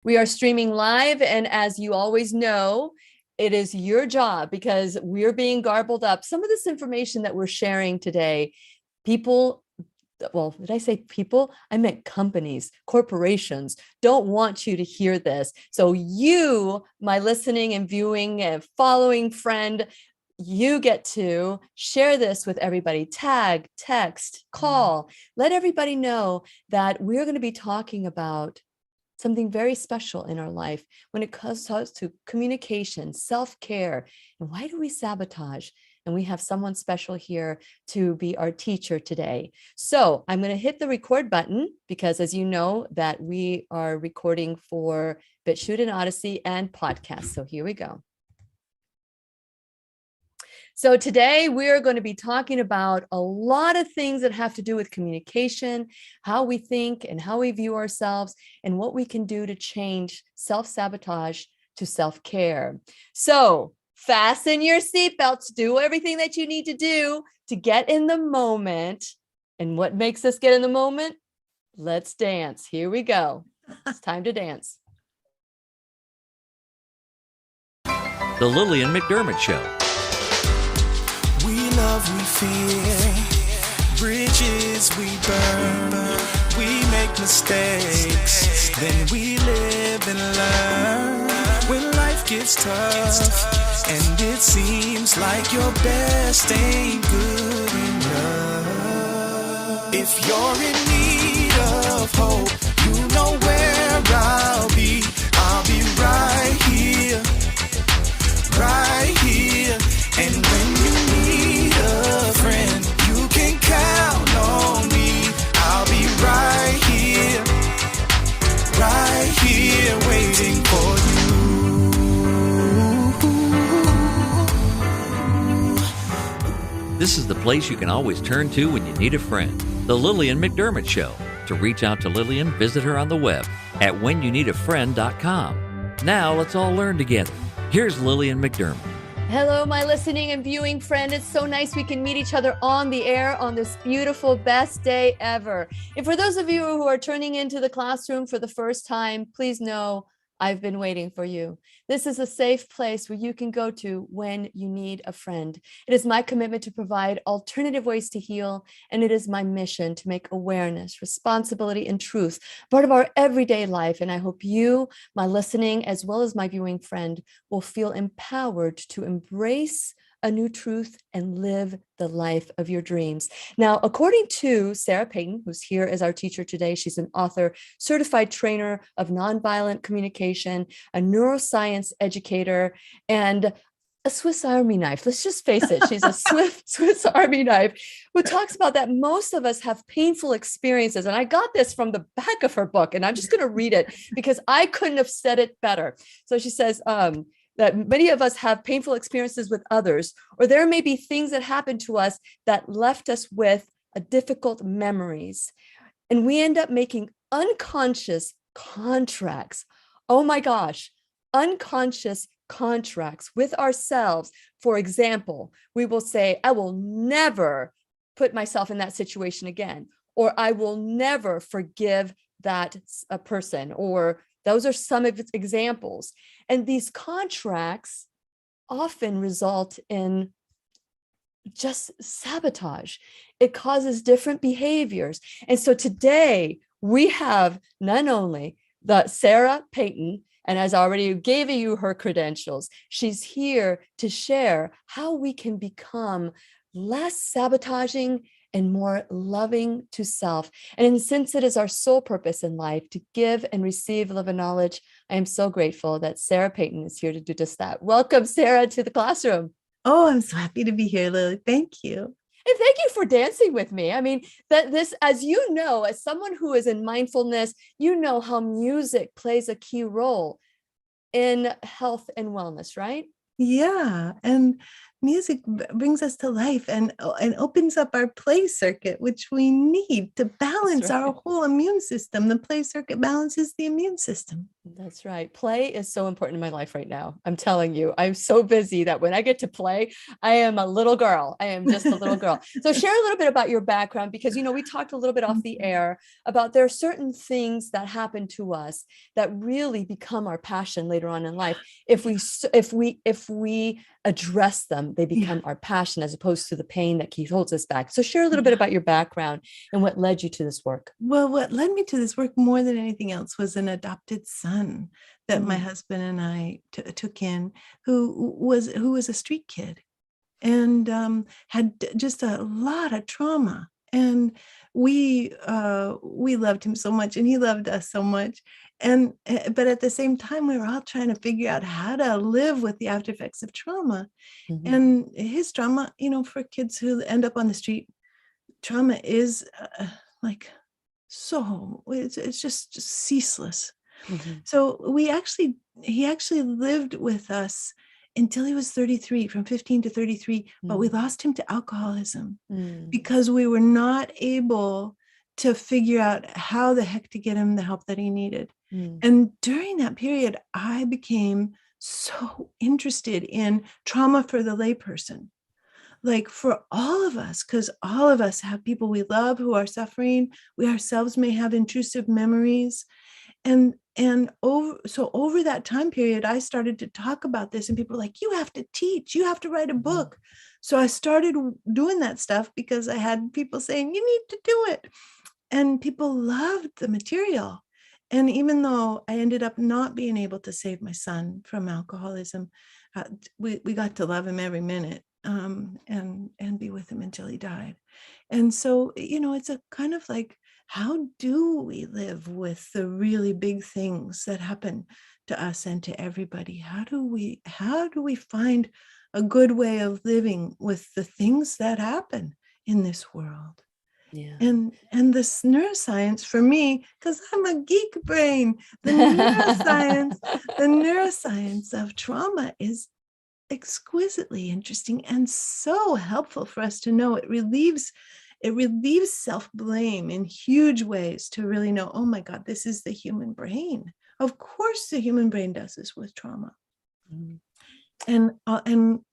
We are streaming live, and as you always know, it is your job because we're being garbled up. Some of this information that we're sharing today, people, well, did I say people? I meant companies, corporations don't want you to hear this. So you, my listening and viewing and following friend, you get to share this with everybody. Tag, text, call, let everybody know that we're going to be talking about something very special in our life when it comes to communication, self-care, and why do we sabotage? And we have someone special here to be our teacher today. So I'm going to hit the record button because, as you know, that we are recording for BitChute and Odyssey and podcasts. So here we go. So today we're going to be talking about a lot of things that have to do with communication, how we think and how we view ourselves, and what we can do to change self-sabotage to self-care. So fasten your seatbelts, do everything that you need to do to get in the moment. And what makes us get in the moment? Let's dance. Here we go. It's time to dance. The Lillian McDermott Show. We love, we fear, bridges we burn, we make mistakes, then we live and learn. When life gets tough, and it seems like your best ain't good enough. If you're in need of hope, you know where I'll be right here, right here. And when you need a friend, you can count on me. I'll be right here, waiting for you. This is the place you can always turn to when you need a friend. The Lillian McDermott Show. To reach out to Lillian, visit her on the web at whenyouneedafriend.com. Now let's all learn together. Here's Lillian McDermott. Hello, my listening and viewing friend. It's so nice we can meet each other on the air on this beautiful, best day ever. And for those of you who are turning into the classroom for the first time, please know I've been waiting for you. This is a safe place where you can go to when you need a friend. It is my commitment to provide alternative ways to heal, and it is my mission to make awareness, responsibility, and truth part of our everyday life. And I hope you, my listening, as well as my viewing friend, will feel empowered to embrace a new truth and live the life of your dreams. Now, according to Sarah Peyton, who's here as our teacher today, she's an author, certified trainer of nonviolent communication, a neuroscience educator, and a Swiss Army knife. Let's just face it. She's a Swiss Army knife who talks about that most of us have painful experiences. And I got this from the back of her book, and I'm just going to read it because I couldn't have said it better. So she says, that many of us have painful experiences with others, or there may be things that happened to us that left us with difficult memories. And we end up making unconscious contracts. Oh my gosh, unconscious contracts with ourselves. For example, we will say, I will never put myself in that situation again, or I will never forgive that person, or those are some of its examples. And these contracts often result in just sabotage. It causes different behaviors. And so today we have not only the Sarah Peyton, and as I already gave you her credentials, she's here to share how we can become less sabotaging and more loving to self. And since it is our sole purpose in life to give and receive love and knowledge, I am so grateful that Sarah Peyton is here to do just that. Welcome, Sarah, to the classroom. Oh, I'm so happy to be here, Lily. Thank you. And thank you for dancing with me. I mean, that this, as you know, as someone who is in mindfulness, you know how music plays a key role in health and wellness, right? Yeah. And music brings us to life and opens up our play circuit, which we need to balance our whole immune system. The play circuit balances the immune system. That's right. Play is so important in my life right now. I'm telling you, I'm so busy that when I get to play, I am a little girl. I am just a little girl. So share a little bit about your background, because, we talked a little bit off the air about there are certain things that happen to us that really become our passion later on in life. If we address them, they become our passion, as opposed to the pain that holds us back. So share a little bit about your background and what led you to this work. Well, what led me to this work more than anything else was an adopted son that my husband and I took in, who was a street kid and had just a lot of trauma. And we loved him so much, and he loved us so much. But at the same time, we were all trying to figure out how to live with the after effects of trauma. And his trauma, for kids who end up on the street, trauma is it's just ceaseless. So he actually lived with us until he was 33, from 15 to 33, but we lost him to alcoholism because we were not able to figure out how the heck to get him the help that he needed. And during that period, I became so interested in trauma for the layperson. Like for all of us, because all of us have people we love who are suffering. We ourselves may have intrusive memories. And over that time period, I started to talk about this, and people were like, you have to teach, you have to write a book. So I started doing that stuff because I had people saying, you need to do it. And people loved the material. And even though I ended up not being able to save my son from alcoholism, we got to love him every minute. And be with him until he died. And so, it's a kind of like, how do we live with the really big things that happen to us and to everybody? How do we find a good way of living with the things that happen in this world? Yeah. And this neuroscience for me, because I'm a geek brain, the neuroscience of trauma is exquisitely interesting and so helpful for us to know. It relieves self-blame in huge ways to really know, oh my God, this is the human brain. Of course the human brain does this with trauma. And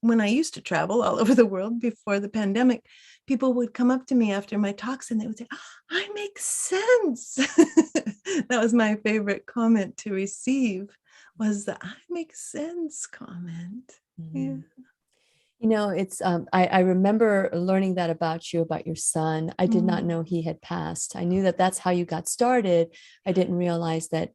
when I used to travel all over the world before the pandemic, people would come up to me after my talks and they would say, I make sense. That was my favorite comment to receive, was the I make sense comment. Yeah. It's I remember learning that about you, about your son. I did not know he had passed. I knew that that's how you got started. I didn't realize that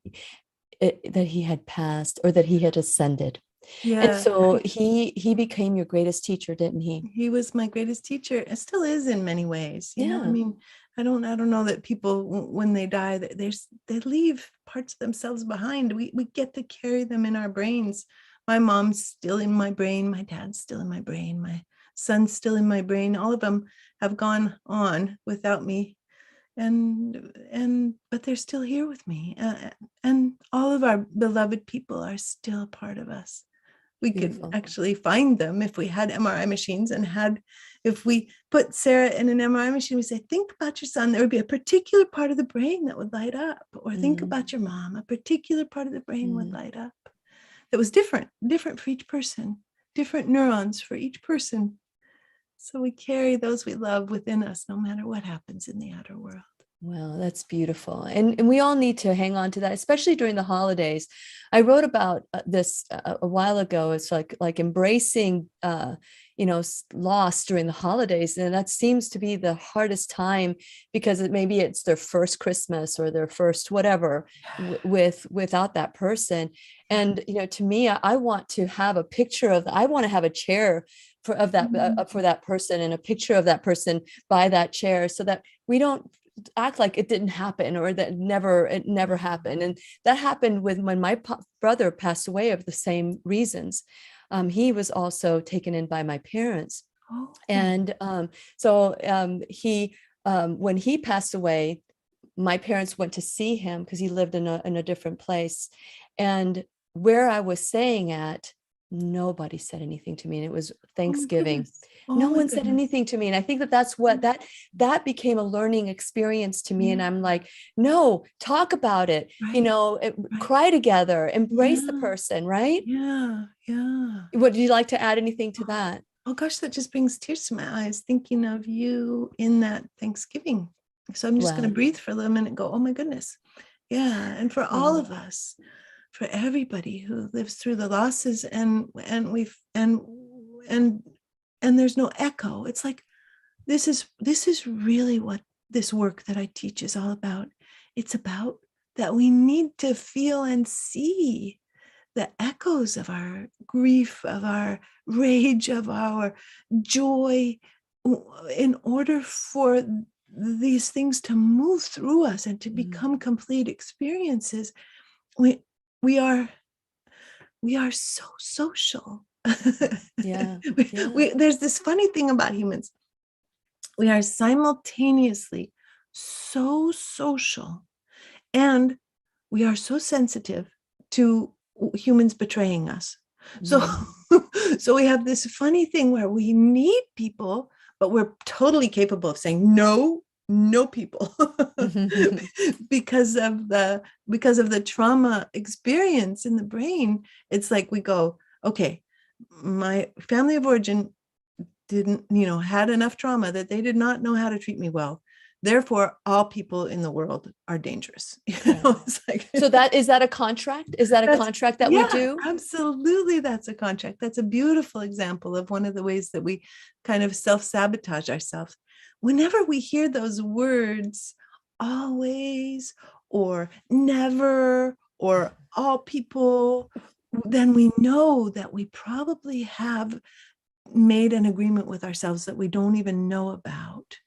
he had passed, or that he had ascended. Yeah. And so he became your greatest teacher, didn't he? He was my greatest teacher. It still is in many ways. You know, I mean, I don't know that people, when they die, they leave parts of themselves behind. We get to carry them in our brains. My mom's still in my brain. My dad's still in my brain. My son's still in my brain. All of them have gone on without me, but they're still here with me. And all of our beloved people are still part of us. We could actually find them if we had MRI machines, and if we put Sarah in an MRI machine, we say, think about your son. There would be a particular part of the brain that would light up, or think about your mom. A particular part of the brain would light up. It was different for each person, different neurons for each person. So we carry those we love within us, no matter what happens in the outer world. Well, that's beautiful. And we all need to hang on to that, especially during the holidays. I wrote about this a while ago. It's like embracing, loss during the holidays. And that seems to be the hardest time, because maybe it's their first Christmas or their first whatever without that person. And, to me, I want to have a picture I want to have a chair for that person, and a picture of that person by that chair, so that we don't act like it didn't happen, or that it never happened. And that happened when my brother passed away of the same reasons. He was also taken in by my parents. And when he passed away, my parents went to see him because he lived in a different place. And where I was staying at, nobody said anything to me. And it was Oh my Thanksgiving. goodness. Oh No my one said goodness. anything to me. And I think that that's what that became a learning experience to me. And Yeah. I'm like, no, talk about it, Right. Right. cry together, embrace the Yeah. person, right? Yeah. Yeah. Would you like to add anything to that? Oh gosh, that just brings tears to my eyes thinking of you in that Thanksgiving. So I'm just going Well, to breathe for a little minute and go, oh my goodness. Yeah. And for all of us, for everybody who lives through the losses and there's no echo. It's like, this is really what this work that I teach is all about. It's about that we need to feel and see the echoes of our grief, of our rage, of our joy, in order for these things to move through us and to become complete experiences. We are so social. yeah. There's this funny thing about humans. We are simultaneously so social, and we are so sensitive to humans betraying us. So, so we have this funny thing where we need people, but we're totally capable of saying no people because of the trauma experience in the brain. It's like we go, okay, my family of origin didn't, had enough trauma that they did not know how to treat me well. Therefore, all people in the world are dangerous. It's like, So is that a contract? Is that a contract that we do? Absolutely. That's a contract. That's a beautiful example of one of the ways that we kind of self-sabotage ourselves. Whenever we hear those words, always, or never, or all people, then we know that we probably have made an agreement with ourselves that we don't even know about,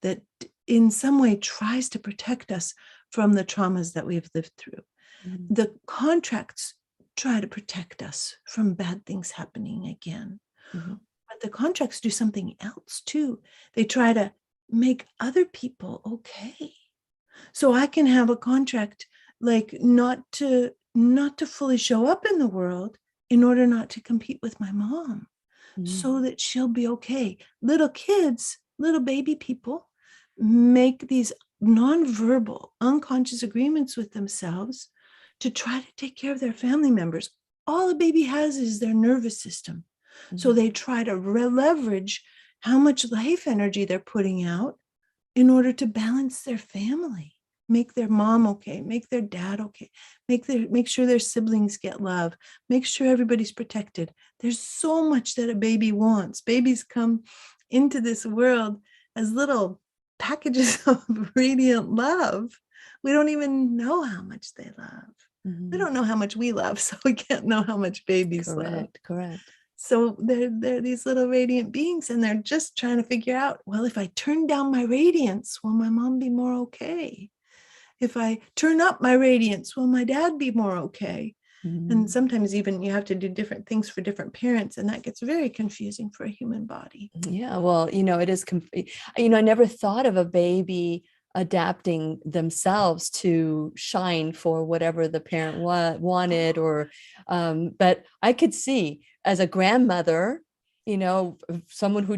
that in some way tries to protect us from the traumas that we've lived through. The contracts try to protect us from bad things happening again. But the contracts do something else too. They try to make other people okay. So I can have a contract like not to fully show up in the world in order not to compete with my mom, so that she'll be okay. Little kids, little baby people make these nonverbal, unconscious agreements with themselves to try to take care of their family members. All a baby has is their nervous system. So they try to leverage how much life energy they're putting out in order to balance their family, make their mom okay, make their dad okay, make sure their siblings get love, make sure everybody's protected. There's so much that a baby wants. Babies come into this world as little packages of radiant love. We don't even know how much they love. We don't know how much we love, so we can't know how much babies love. Correct. So they're these little radiant beings, and they're just trying to figure out, well, if I turn down my radiance, will my mom be more okay? If I turn up my radiance, will my dad be more okay? And sometimes even you have to do different things for different parents, and that gets very confusing for a human body. Yeah, well, it is, I never thought of a baby adapting themselves to shine for whatever the parent wanted, or but I could see as a grandmother, someone who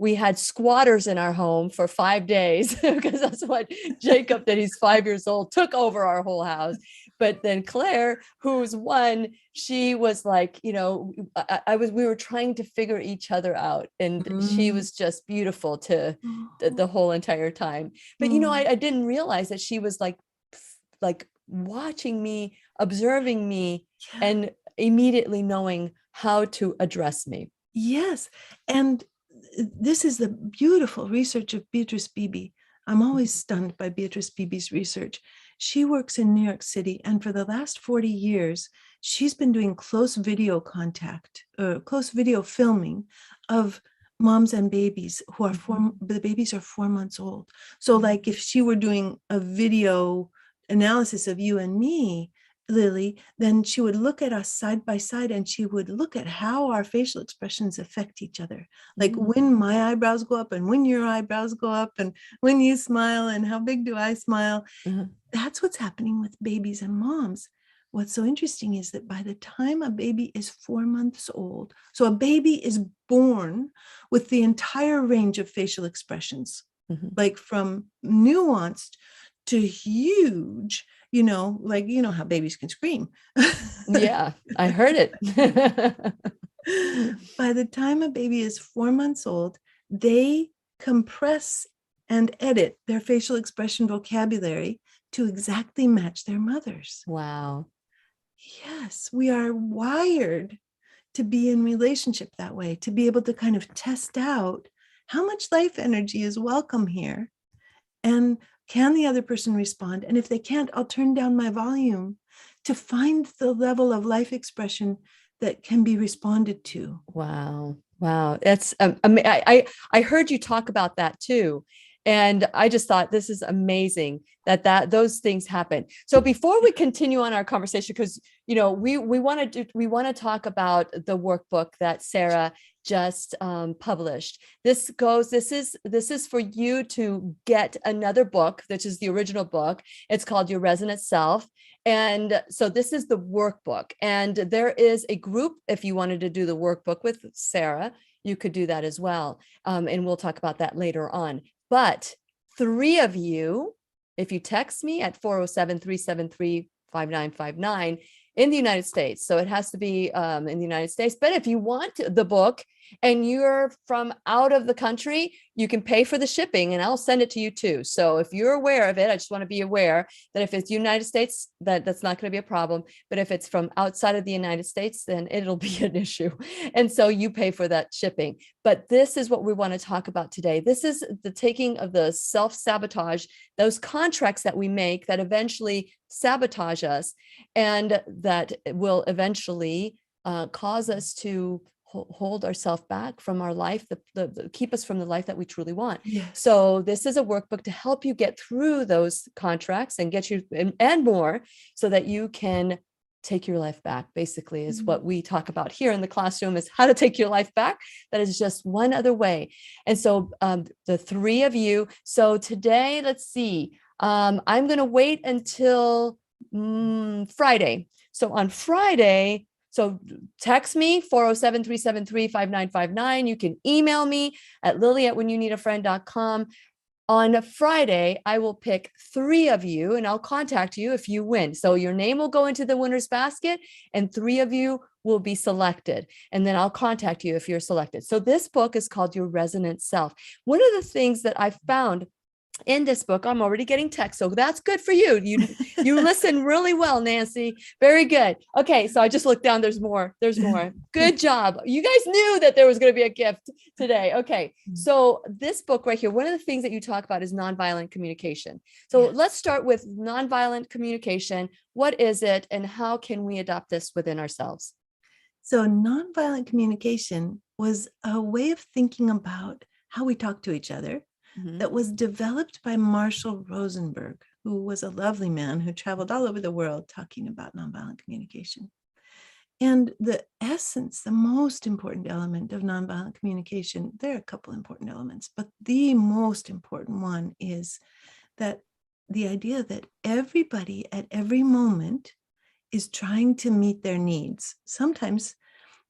we had squatters in our home for 5 days because that's what Jacob did. He's 5 years old, took over our whole house. But then Claire, who's 1, she was like, we were trying to figure each other out, and she was just beautiful to the whole entire time. But, I didn't realize that she was like watching me, observing me, and immediately knowing how to address me. Yes. And this is the beautiful research of Beatrice Beebe. I'm always stunned by Beatrice Beebe's research. She works in New York City, and for the last 40 years, she's been doing close video filming of moms and babies who are the babies are 4 months old. So like if she were doing a video analysis of you and me, Lily, then she would look at us side by side, and she would look at how our facial expressions affect each other. Like when my eyebrows go up and when your eyebrows go up and when you smile and how big do I smile. That's what's happening with babies and moms. what's so interesting is that by the time a baby is 4 months old, so a baby is born with the entire range of facial expressions, like from nuanced to huge, like, how babies can scream. Yeah, I heard it. By the time a baby is 4 months old, they compress and edit their facial expression vocabulary to exactly match their mother's. Wow. Yes, we are wired to be in relationship that way, to be able to kind of test out how much life energy is welcome here. And can the other person respond? And if they can't, I'll turn down my volume to find the level of life expression that can be responded to. Wow. Wow. That's, I heard you talk about that too. And I just thought this is amazing that those things happen. So before we continue on our conversation, because, we want to talk about the workbook that Sarah just published. This is for you to get another book, which is the original book. It's called Your Resonant Self. And so this is the workbook, and there is a group. If you wanted to do the workbook with Sarah, you could do that as well. And we'll talk about that later on. But 3 of you, if you text me at 407-373-5959 in the United States. So it has to be in the United States. But if you want the book and you're from out of the country, you can pay for the shipping and I'll send it to you too. So if you're aware of it, I just want to be aware that if it's United States, that's not going to be a problem. But if it's from outside of the United States, then it'll be an issue. And so you pay for that shipping. But this is what we want to talk about today. This is the taking of the self-sabotage, those contracts that we make that eventually sabotage us and that will eventually cause us to hold ourselves back from our life, keep us from the life that we truly want. Yes. So this is a workbook to help you get through those contracts and get you and more so that you can take your life back, basically, is what we talk about here in the classroom, is how to take your life back. That is just one other way. And so the 3 of you. So today, let's see, I'm going to wait until Friday. So on Friday, so text me 407-373-5959. You can email me at lily@whenyouneedafriend.com. On Friday, I will pick 3 of you and I'll contact you if you win. So your name will go into the winner's basket and 3 of you will be selected. And then I'll contact you if you're selected. So this book is called Your Resonant Self. One of the things that I found in this book, I'm already getting text. So that's good for you. You listen really well, Nancy. Very good. Okay. So I just looked down. There's more. Good job. You guys knew that there was going to be a gift today. Okay. So this book right here, one of the things that you talk about is nonviolent communication. So let's start with nonviolent communication. What is it and how can we adopt this within ourselves? So nonviolent communication was a way of thinking about how we talk to each other. That was developed by Marshall Rosenberg, who was a lovely man who traveled all over the world talking about nonviolent communication. And the essence, the most important element of nonviolent communication, there are a couple important elements, but the most important one is that the idea that everybody at every moment is trying to meet their needs. Sometimes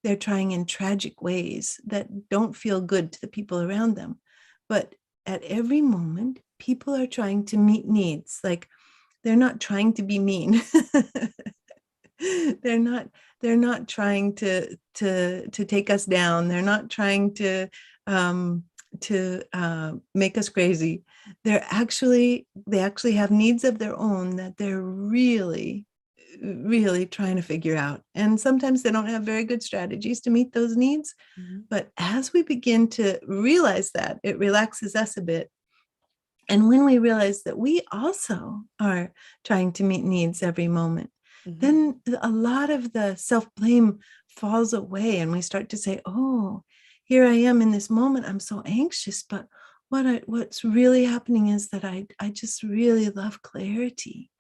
they're trying in tragic ways that don't feel good to the people around them, but at every moment, people are trying to meet needs. Like they're not trying to be mean. They're not trying to take us down. They're not trying to make us crazy. They actually have needs of their own that they're really trying to figure out. And sometimes they don't have very good strategies to meet those needs. But as we begin to realize that, it relaxes us a bit. And when we realize that we also are trying to meet needs every moment, then a lot of the self-blame falls away and we start to say, oh, here I am in this moment. I'm so anxious, but what's really happening is that I just really love clarity.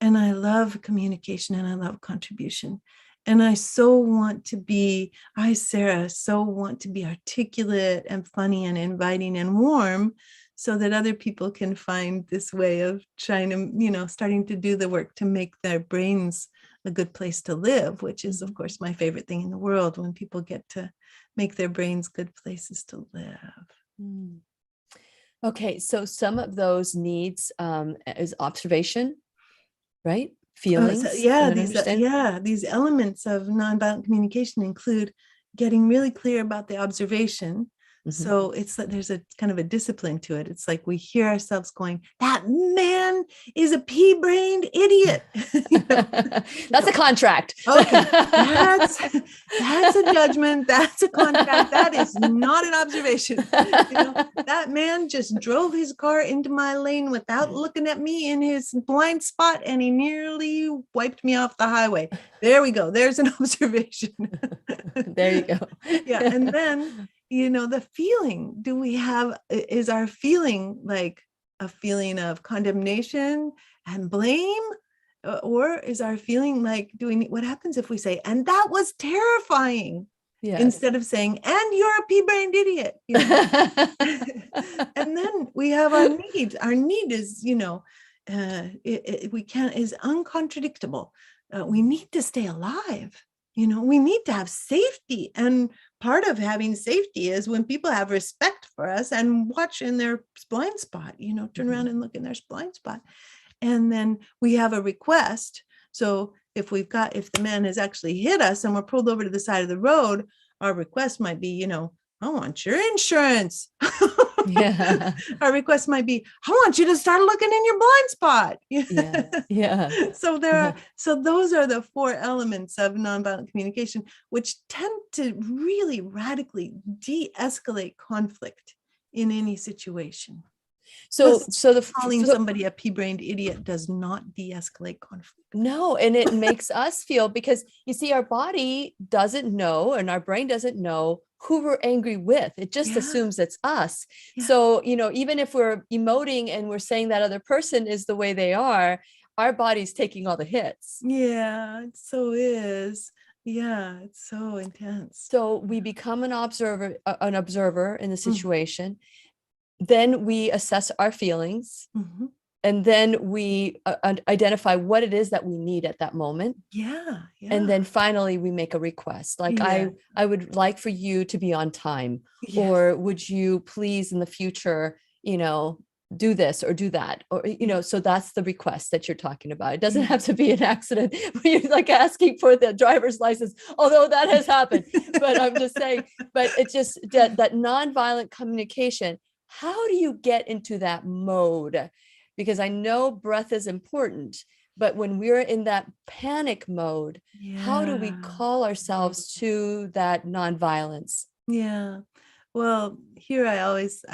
And I love communication and I love contribution. And I, Sarah, so want to be articulate and funny and inviting and warm so that other people can find this way of trying to, starting to do the work to make their brains a good place to live, which is, of course, my favorite thing in the world, when people get to make their brains good places to live. Okay, so some of those needs is observation, right? So, Feelings. these elements of nonviolent communication include getting really clear about the observation. So it's that there's a kind of a discipline to it. It's like we hear ourselves going, "That man is a pea-brained idiot." That's a contract. Okay, that's a judgment. That's a contract. That is not an observation. That man just drove his car into my lane without looking at me in his blind spot, and he nearly wiped me off the highway. There we go. There's an observation. There you go. Yeah, and then the feeling. Is our feeling like a feeling of condemnation and blame? Or is our feeling like what happens if we say, "And that was terrifying," instead of saying, "And you're a pea-brained idiot." And then we have our needs. Our need is, is uncontradictable. We need to stay alive. We need to have safety. And part of having safety is when people have respect for us and watch in their blind spot, turn around and look in their blind spot. And then we have a request. So if the man has actually hit us and we're pulled over to the side of the road, our request might be, "I want your insurance." Yeah. Our request might be, "I want you to start looking in your blind spot." Yeah. So those are the 4 elements of nonviolent communication, which tend to really radically de-escalate conflict in any situation. So calling somebody a pea-brained idiot does not de-escalate conflict. No, and it makes us feel, because you see, our body doesn't know and our brain doesn't know who we're angry with. It just assumes it's us. Yeah. So, even if we're emoting and we're saying that other person is the way they are, our body's taking all the hits. Yeah, it so is. Yeah, it's so intense. So we become an observer in the situation. Then we assess our feelings, and then we identify what it is that we need at that moment. Yeah. And then finally we make a request. Like, I would like for you to be on time, or would you please in the future, do this or do that, or, so that's the request that you're talking about. It doesn't have to be an accident where you're like asking for the driver's license, although that has happened. But I'm just saying, but it's just that nonviolent communication. How do you get into that mode? Because I know breath is important, but when we're in that panic mode, how do we call ourselves to that nonviolence? Yeah. Well, here I always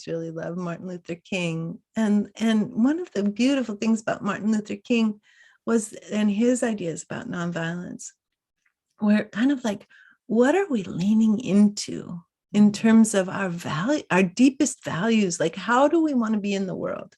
really love Martin Luther King. And one of the beautiful things about Martin Luther King and his ideas about nonviolence were kind of like, what are we leaning into in terms of our value, our deepest values? Like, how do we want to be in the world?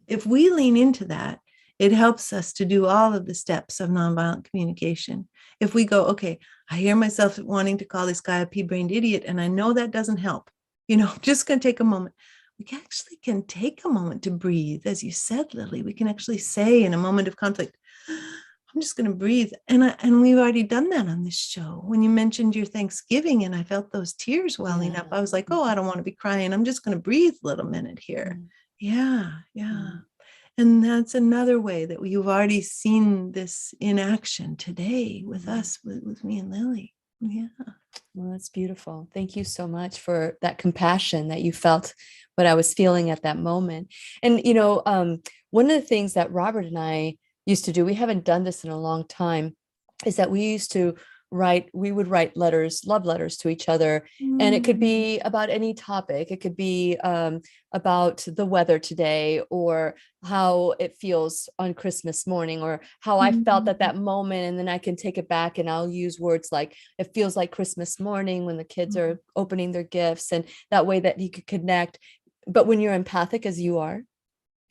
If we lean into that, it helps us to do all of the steps of nonviolent communication. If we go, okay, I hear myself wanting to call this guy a pea-brained idiot, and I know that doesn't help. I'm just going to take a moment. We actually can take a moment to breathe. As you said, Lily, we can actually say in a moment of conflict, I'm just going to breathe. And we've already done that on this show. When you mentioned your Thanksgiving and I felt those tears welling up, I was like, oh, I don't want to be crying. I'm just going to breathe a little minute here. Yeah. And that's another way that you've already seen this in action today with us, with me and Lily. Yeah. Well, that's beautiful. Thank you so much for that compassion that you felt what I was feeling at that moment. And, one of the things that Robert and I used to do, we haven't done this in a long time, is that we would write love letters to each other. And it could be about any topic. It could be about the weather today, or how it feels on Christmas morning, or how I felt at that moment. And then I can take it back and I'll use words like, it feels like Christmas morning when the kids are opening their gifts, and that way that you could connect. But when you're empathic, as you are,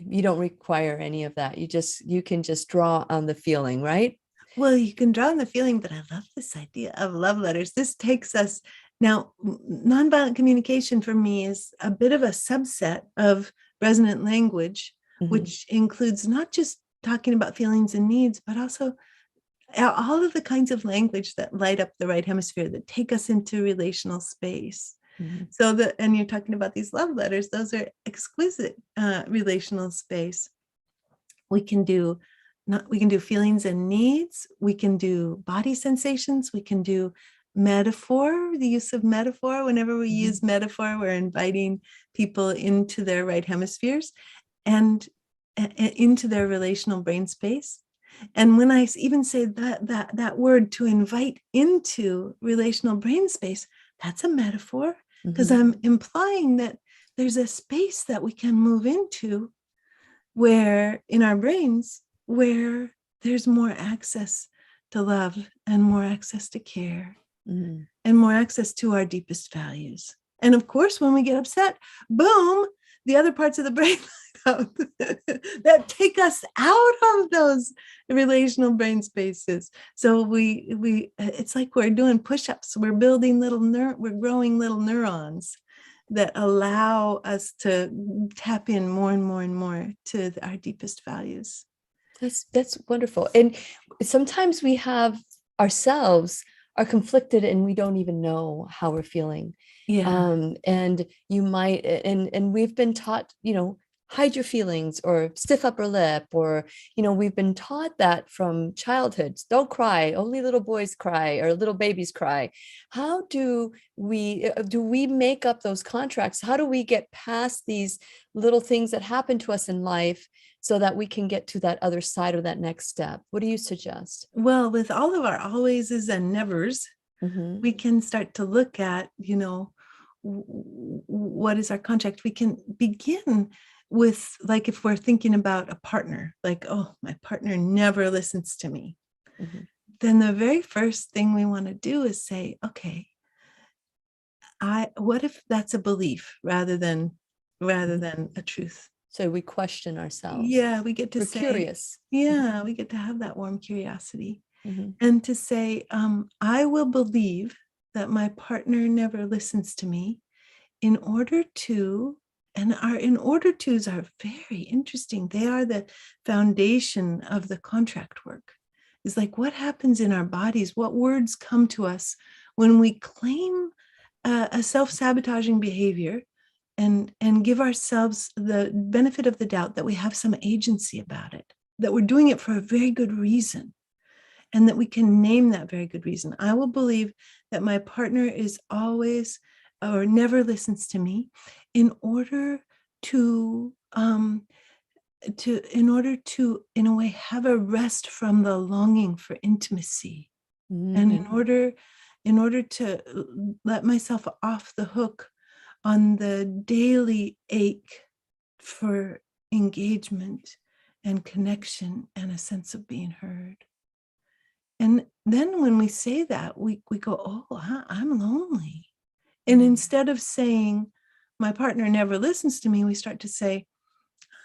you don't require any of that. You can just draw on the feeling, right? Well, you can draw on the feeling, but I love this idea of love letters. This takes us now. Nonviolent communication for me is a bit of a subset of resonant language, which includes not just talking about feelings and needs, but also all of the kinds of language that light up the right hemisphere, that take us into relational space. So and you're talking about these love letters, those are exquisite relational space. We can do feelings and needs. We can do body sensations. We can do metaphor, the use of metaphor. Whenever we use metaphor, we're inviting people into their right hemispheres and into their relational brain space. And when I even say that word, to invite into relational brain space, that's a metaphor, because I'm implying that there's a space that we can move into where in our brains, where there's more access to love and more access to care and more access to our deepest values. And of course, when we get upset, boom, the other parts of the brain that take us out of those relational brain spaces. So we it's like we're doing push-ups. We're building we're growing little neurons that allow us to tap in more and more and more to our deepest values. That's wonderful. And sometimes we have ourselves are conflicted and we don't even know how we're feeling. Yeah. And you might, and we've been taught, hide your feelings or stiff upper lip, or, we've been taught that from childhood. Don't cry, only little boys cry or little babies cry. How do we make up those contracts? How do we get past these little things that happen to us in life so that we can get to that other side of that next step? What do you suggest? Well, with all of our alwayses and nevers, we can start to look at, what is our contract? We can begin with, like, if we're thinking about a partner, like, oh, my partner never listens to me. Then the very first thing we want to do is say, okay, what if that's a belief rather than a truth? So we question ourselves. Yeah, we get to say, curious. Yeah, we get to have that warm curiosity and to say, I will believe that my partner never listens to me in order to, and our in order to's are very interesting. They are the foundation of the contract work. It's like, what happens in our bodies? What words come to us when we claim a self-sabotaging behavior and give ourselves the benefit of the doubt that we have some agency about it, that we're doing it for a very good reason, and that we can name that very good reason. I will believe that my partner is always or never listens to me in order to in a way have a rest from the longing for intimacy, and in order to let myself off the hook on the daily ache for engagement and connection and a sense of being heard. And then when we say that, we go, oh, I'm lonely. And instead of saying, my partner never listens to me, we start to say,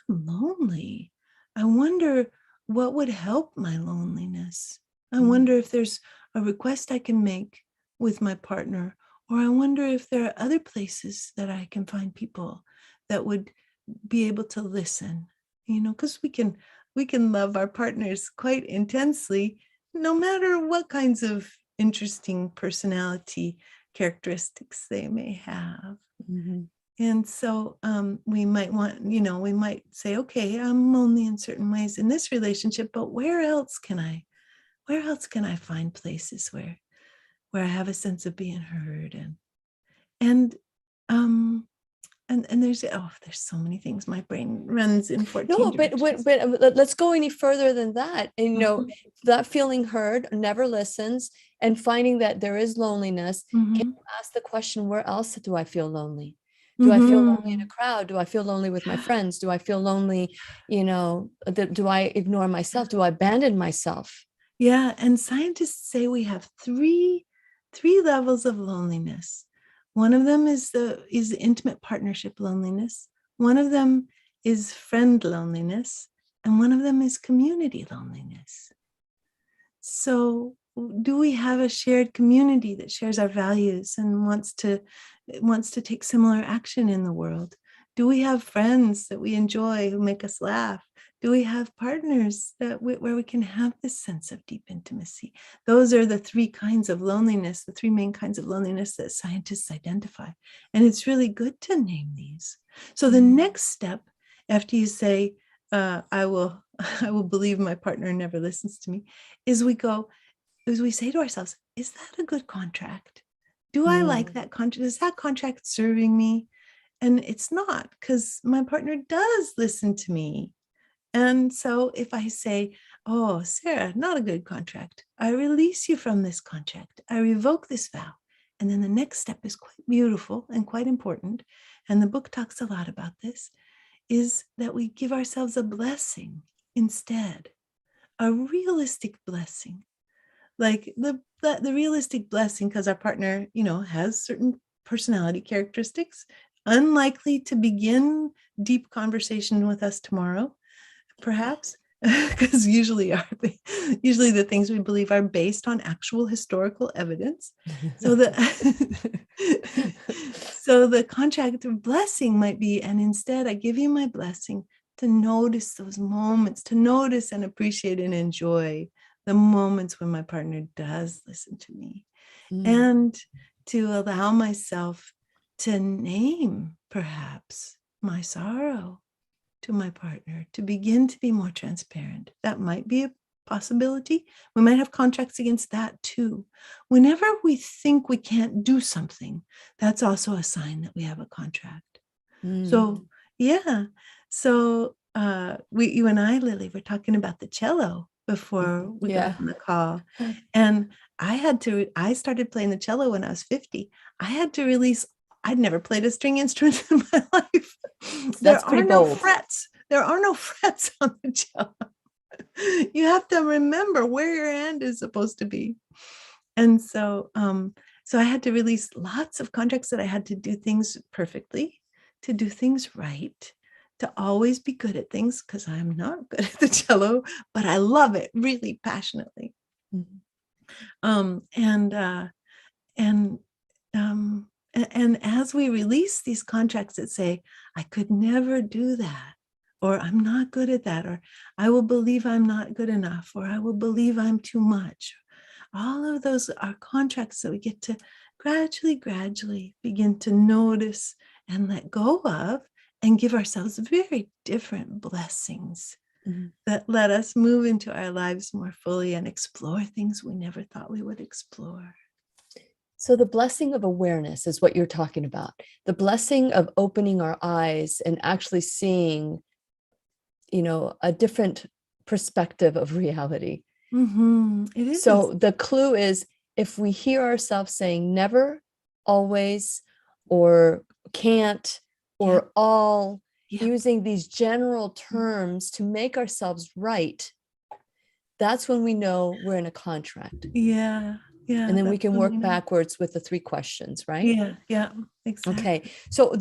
I'm lonely. I wonder what would help my loneliness. I wonder if there's a request I can make with my partner, or I wonder if there are other places that I can find people that would be able to listen, because we can love our partners quite intensely, no matter what kinds of interesting personality characteristics they may have. And so we might we might say, okay, I'm lonely in certain ways in this relationship, but where else can I find places where I have a sense of being heard, and there's so many things. My brain runs in 14 directions. But let's go any further than that. That feeling heard, never listens, and finding that there is loneliness. Can you ask the question, where else do I feel lonely? Do I feel lonely in a crowd? Do I feel lonely with my friends? Do I feel lonely, do I ignore myself? Do I abandon myself? Yeah, and scientists say we have three levels of loneliness. One of them is intimate partnership loneliness. One of them is friend loneliness, and one of them is community loneliness. So, do we have a shared community that shares our values and wants to take similar action in the world? Do we have friends that we enjoy who make us laugh? Do we have partners where we can have this sense of deep intimacy? Those are the three kinds of loneliness, the three main kinds of loneliness that scientists identify. And it's really good to name these. So the next step, after you say, I will believe my partner never listens to me, is we say to ourselves, is that a good contract? Do I like that contract? Is that contract serving me? And it's not, because my partner does listen to me. And so if I say, oh, Sarah, not a good contract, I release you from this contract. I revoke this vow. And then the next step is quite beautiful and quite important. And the book talks a lot about this, is that we give ourselves a blessing instead, a realistic blessing. Like the realistic blessing, because our partner, has certain personality characteristics, unlikely to begin deep conversation with us tomorrow, perhaps, because usually the things we believe are based on actual historical evidence. So the contract of blessing might be, and instead I give you my blessing to notice those moments, to notice and appreciate and enjoy the moments when my partner does listen to me, and to allow myself to name perhaps my sorrow to my partner, to begin to be more transparent. That might be a possibility. We might have contracts against that too. Whenever we think we can't do something, that's also a sign that we have a contract. So yeah. So you and I, Lily, were talking about the cello before we got on the call. And I started playing the cello when I was 50. I had to release, I'd never played a string instrument in my life. There are no frets. There are no frets on the cello. You have to remember where your hand is supposed to be. And so I had to release lots of contracts that I had to do things perfectly, to do things right, to always be good at things, because I'm not good at the cello, but I love it really passionately. And as we release these contracts that say, I could never do that, or I'm not good at that, or I will believe I'm not good enough, or I will believe I'm too much. All of those are contracts that we get to gradually begin to notice and let go of, and give ourselves very different blessings that let us move into our lives more fully and explore things we never thought we would explore. So the blessing of awareness is what you're talking about. The blessing of opening our eyes and actually seeing, a different perspective of reality. It is. So the clue is, if we hear ourselves saying never, always, or can't, or all, using these general terms to make ourselves right, that's when we know we're in a contract. Yeah. And then we can work backwards with the 3 questions, right? Yeah, exactly. Okay. So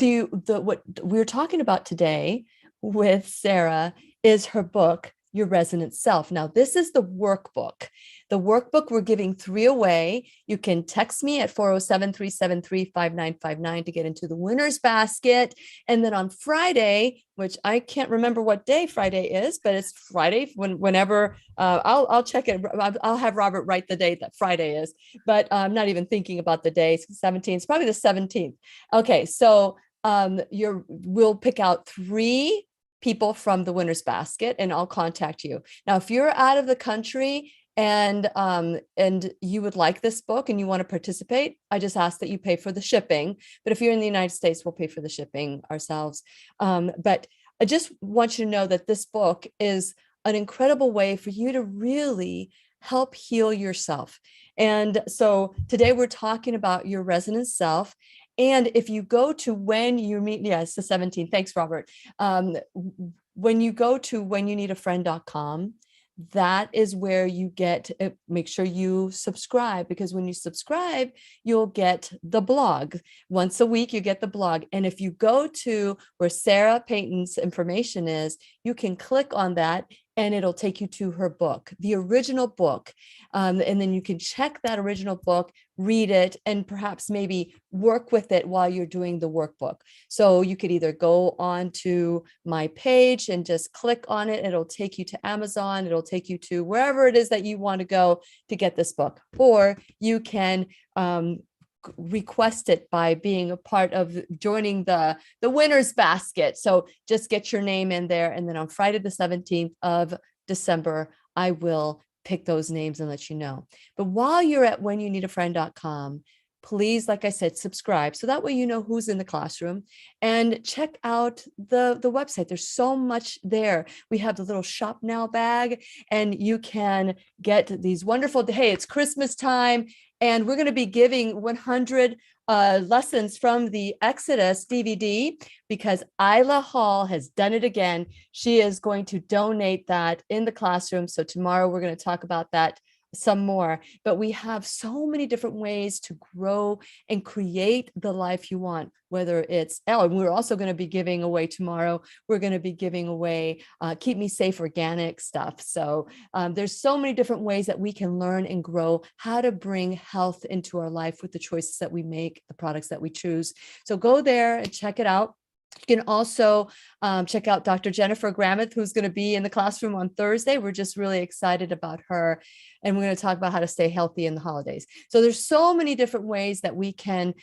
what we're talking about today with Sarah is her book, Your Resonant Self. Now, this is the workbook. The workbook, we're giving 3 away. You can text me at 407-373-5959 to get into the winner's basket. And then on Friday, which I can't remember what day Friday is, but it's Friday whenever I'll check it. I'll have Robert write the date that Friday is, but I'm not even thinking about the day. It's 17th. It's probably the 17th. Okay. So we'll pick out 3 people from the winner's basket, and I'll contact you. Now, if you're out of the country and you would like this book and you want to participate, I just ask that you pay for the shipping. But if you're in the United States, we'll pay for the shipping ourselves. But I just want you to know that this book is an incredible way for you to really help heal yourself. And so today we're talking about your resonant self. And if you go to it's the 17th. Thanks, Robert. When you go to whenyouneedafriend.com, that is where you get, make sure you subscribe, because when you subscribe, you'll get the blog. Once a week, you get the blog. And if you go to where Sarah Peyton's information is, you can click on that and it'll take you to her book, the original book. And then you can check that original book, read it, and perhaps maybe work with it while you're doing the workbook. So you could either go on to my page and just click on it. It'll take you to Amazon. It'll take you to wherever it is that you want to go to get this book. Or you can request it by being a part of joining the winner's basket. So just get your name in there. And then on Friday, the 17th of December, I will pick those names and let you know. But while you're at whenyouneedafriend.com, please, like I said, subscribe. So that way, you know who's in the classroom, and check out the website. There's so much there. We have the little shop now bag, and you can get these wonderful, hey, it's Christmas time. And we're going to be giving 100 lessons from the Exodus DVD, because Isla Hall has done it again. She is going to donate that in the classroom. So tomorrow we're going to talk about that some more. But we have so many different ways to grow and create the life you want, whether it's, and we're also going to be giving away tomorrow, we're going to be giving away Keep Me Safe organic stuff. So there's so many different ways that we can learn and grow how to bring health into our life with the choices that we make, the products that we choose. So go there and check it out. You can also check out Dr. Jennifer Grameth, who's going to be in the classroom on Thursday. We're just really excited about her. And we're going to talk about how to stay healthy in the holidays. So there's so many different ways that we can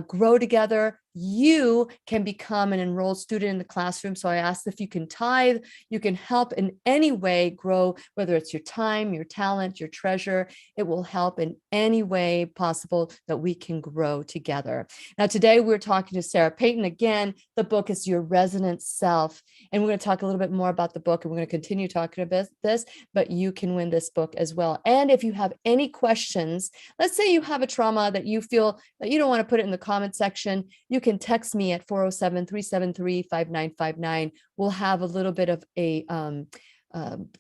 grow together. You can become an enrolled student in the classroom. So I ask if you can tithe, you can help in any way grow, whether it's your time, your talent, your treasure. It will help in any way possible that we can grow together. Now, today we're talking to Sarah Peyton. Again, the book is Your Resonant Self. And we're going to talk a little bit more about the book, and we're going to continue talking about this, but you can win this book as well. And if you have any questions, let's say you have a trauma that you feel that you don't want to put it in the comment section, you can text me at 407-373-5959. We'll have a little bit of a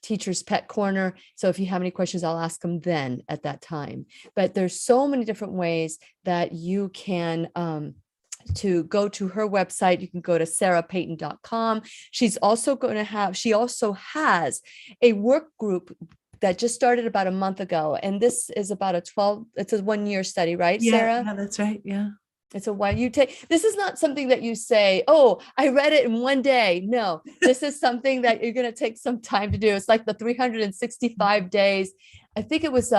teacher's pet corner. So if you have any questions, I'll ask them then at that time. But there's so many different ways that you can to go to her website. You can go to sarahpeyton.com. She also has a work group that just started about a month ago. And this is about it's a 1-year study, right, Sarah? Yeah, that's right. Yeah. It's a while you take. This is not something that you say, oh, I read it in one day. No, this is something that you're going to take some time to do. It's like the 365 days. I think it was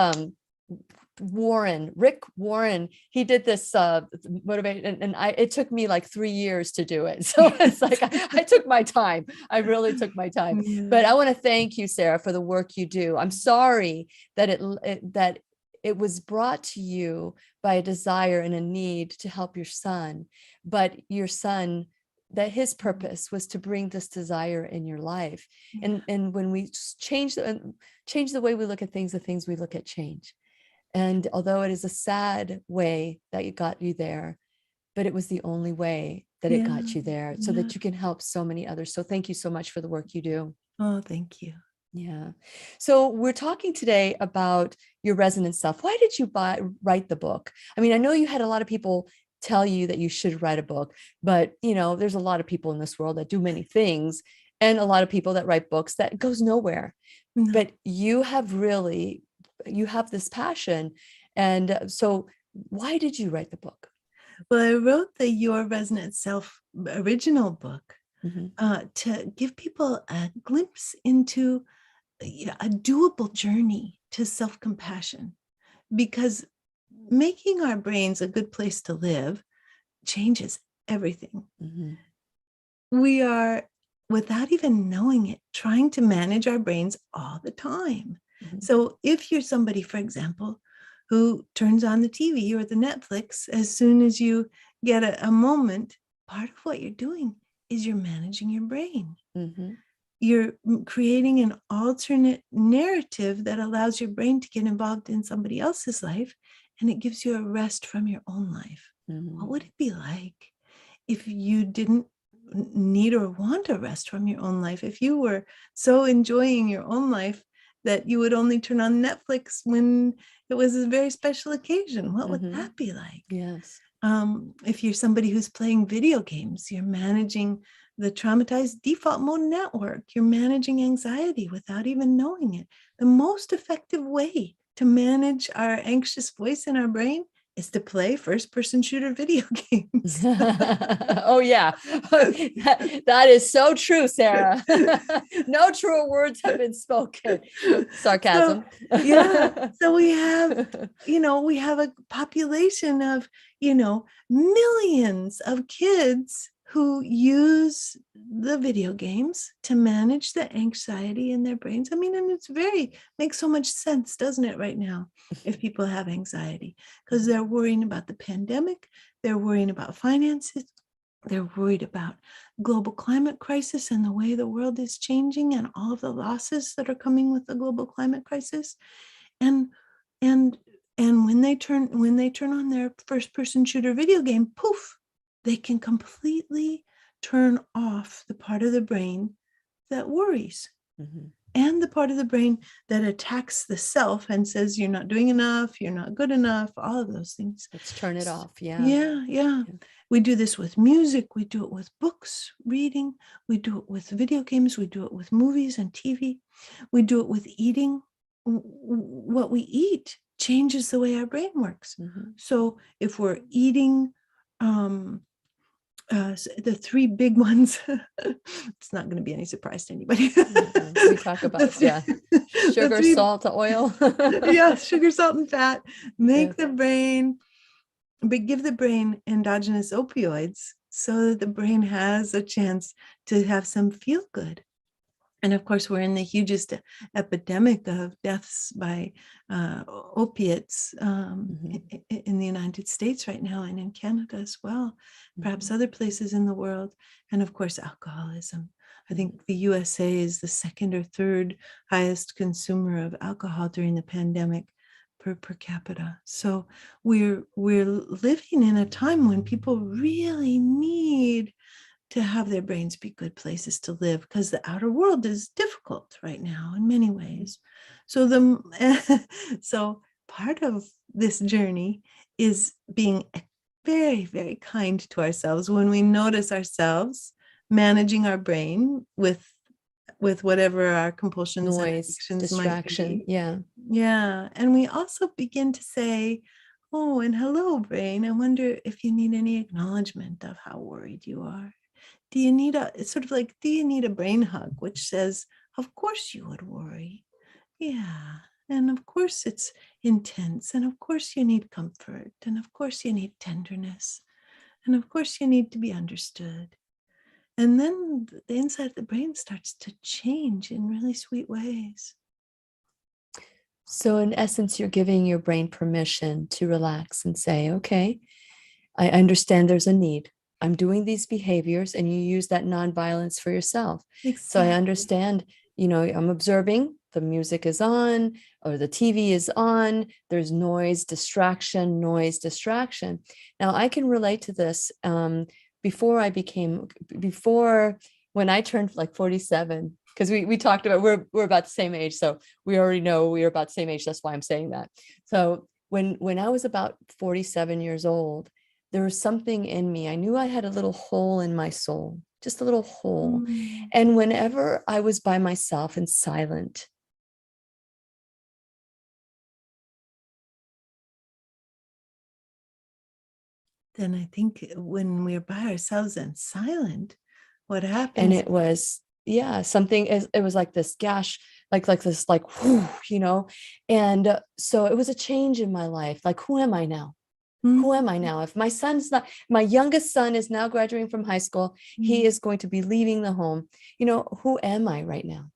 Rick Warren, he did this motivation, and it took me like 3 years to do it. So it's like I took my time. I really took my time. Yeah. But I want to thank you, Sarah, for the work you do. I'm sorry that it was brought to you by a desire and a need to help your son, but your son, that his purpose was to bring this desire in your life. Yeah. And when we change the way we look at things, the things we look at change. And although it is a sad way that it got you there, but it was the only way that it got you there, so that you can help so many others. So thank you so much for the work you do. Oh, thank you. Yeah. So we're talking today about Your Resonant Self. Why did you write the book? I mean, I know you had a lot of people tell you that you should write a book, but there's a lot of people in this world that do many things, and a lot of people that write books that goes nowhere. Mm-hmm. But you have this passion. And so why did you write the book? Well, I wrote the Your Resonant Self original book to give people a glimpse into a doable journey to self-compassion, because making our brains a good place to live changes everything. Mm-hmm. We are, without even knowing it, trying to manage our brains all the time. Mm-hmm. So if you're somebody, for example, who turns on the TV or the Netflix as soon as you get a moment, part of what you're doing is you're managing your brain. Mm-hmm. You're creating an alternate narrative that allows your brain to get involved in somebody else's life, and it gives you a rest from your own life. Mm-hmm. What would it be like if you didn't need or want a rest from your own life? If you were so enjoying your own life that you would only turn on Netflix when it was a very special occasion, what would that be like? Yes. If you're somebody who's playing video games, you're managing the traumatized default mode network. You're managing anxiety without even knowing it. The most effective way to manage our anxious voice in our brain is to play first-person shooter video games. Oh, yeah. That is so true, Sarah. No truer words have been spoken. Sarcasm. So, yeah. So we have a population of, millions of kids who use the video games to manage the anxiety in their brains. I mean, and makes so much sense, doesn't it, right now, if people have anxiety, because they're worrying about the pandemic, they're worrying about finances, they're worried about global climate crisis and the way the world is changing and all of the losses that are coming with the global climate crisis. And when they turn on their first-person shooter video game, poof, they can completely turn off the part of the brain that worries. Mm-hmm. And the part of the brain that attacks the self and says, you're not doing enough, you're not good enough, all of those things. Let's turn it off. Yeah. Yeah. We do this with music. We do it with books, reading. We do it with video games. We do it with movies and TV. We do it with eating. What we eat changes the way our brain works. Mm-hmm. So if we're eating, the three big ones, it's not going to be any surprise to anybody. We talk about sugar, salt, oil. Yeah, sugar, salt, and fat give the brain endogenous opioids so that the brain has a chance to have some feel good. And of course, we're in the hugest epidemic of deaths by opiates in the United States right now, and in Canada as well, perhaps other places in the world. And of course, alcoholism. I think the USA is the second or third highest consumer of alcohol during the pandemic per capita. So we're living in a time when people really need to have their brains be good places to live, because the outer world is difficult right now in many ways. So so part of this journey is being very, very kind to ourselves when we notice ourselves managing our brain with whatever our compulsions, noise, distraction. Yeah. And we also begin to say, oh, and hello, brain. I wonder if you need any acknowledgement of how worried you are. Do you need a brain hug, which says, of course you would worry. Yeah. And of course it's intense. And of course you need comfort. And of course you need tenderness. And of course you need to be understood. And then the inside of the brain starts to change in really sweet ways. So in essence, you're giving your brain permission to relax and say, okay, I understand there's a need. I'm doing these behaviors, and you use that nonviolence for yourself. Exactly. So I understand, I'm observing, the music is on or the TV is on, there's noise, distraction. Now I can relate to this. When I turned like 47, because we talked about, we're about the same age. So we already know we are about the same age. That's why I'm saying that. So when I was about 47 years old, there was something in me. I knew I had a little hole in my soul, just a little hole. And whenever I was by myself and silent, then I think when we're by ourselves and silent, what happens? And it was, it was like this gash, like whew, and so it was a change in my life. Like, who am I now? Who am I now? If my youngest son is now graduating from high school, he is going to be leaving the home. Who am I right now?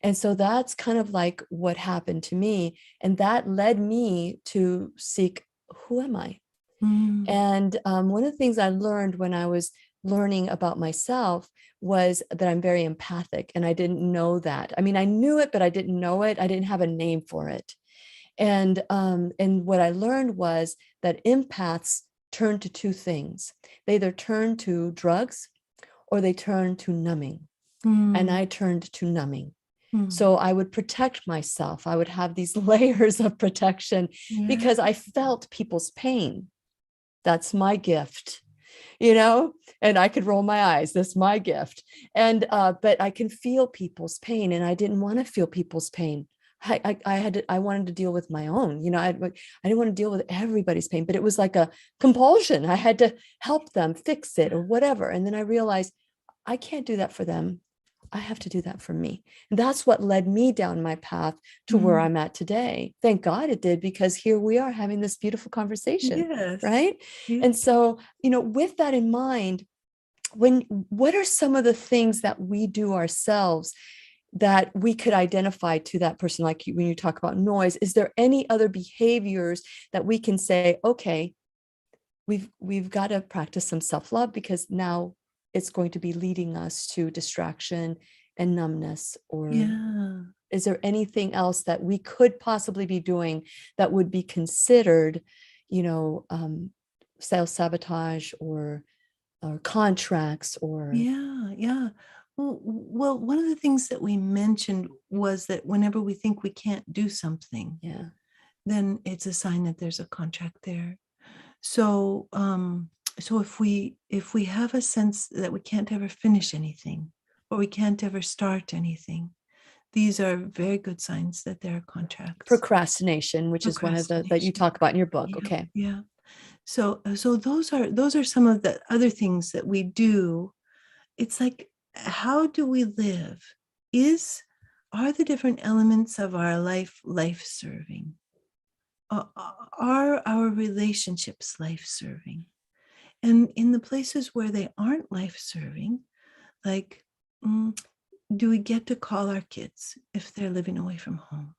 And so that's kind of like what happened to me. And that led me to seek, who am I? And one of the things I learned when I was learning about myself was that I'm very empathic, and I didn't know that. I mean, I knew it, but I didn't know it. I didn't have a name for it. And what I learned was that empaths turn to two things. They either turn to drugs or they turn to numbing. And I turned to numbing. So I would protect myself. I would have these layers of protection because I felt people's pain. That's my gift. and I could roll my eyes. That's my gift. And, but I can feel people's pain, and I didn't want to feel people's pain. I wanted to deal with my own, I didn't want to deal with everybody's pain, but it was like a compulsion. I had to help them fix it or whatever. And then I realized I can't do that for them. I have to do that for me. And that's what led me down my path to where I'm at today. Thank God it did, because here we are having this beautiful conversation. Yes. Right. Yeah. And so, with that in mind, what are some of the things that we do ourselves that we could identify to that person? Like when you talk about noise, is there any other behaviors that we can say, okay, we've got to practice some self-love, because now it's going to be leading us to distraction and numbness? Or is there anything else that we could possibly be doing that would be considered, self-sabotage or contracts or? Yeah. Well, one of the things that we mentioned was that whenever we think we can't do something, then it's a sign that there's a contract there. So, so if we have a sense that we can't ever finish anything, or we can't ever start anything, these are very good signs that there are contracts. Procrastination, which is one of the that you talk about in your book. Okay. Yeah. So those are some of the other things that we do. It's like, how do we live? Are the different elements of our life-serving? Are our relationships life-serving? And in the places where they aren't life-serving, like, do we get to call our kids if they're living away from home?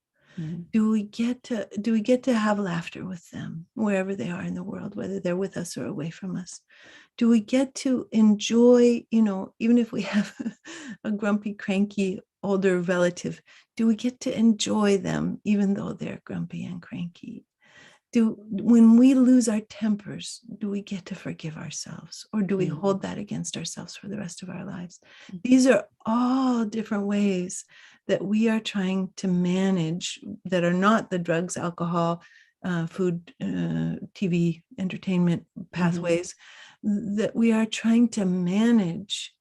Do we get to have laughter with them wherever they are in the world, whether they're with us or away from us? Do we get to enjoy, even if we have a grumpy, cranky older relative, do we get to enjoy them even though they're grumpy and cranky? When we lose our tempers, do we get to forgive ourselves, or do we hold that against ourselves for the rest of our lives? These are all different ways that we are trying to manage, that are not the drugs, alcohol, food, TV, entertainment pathways, that we are trying to manage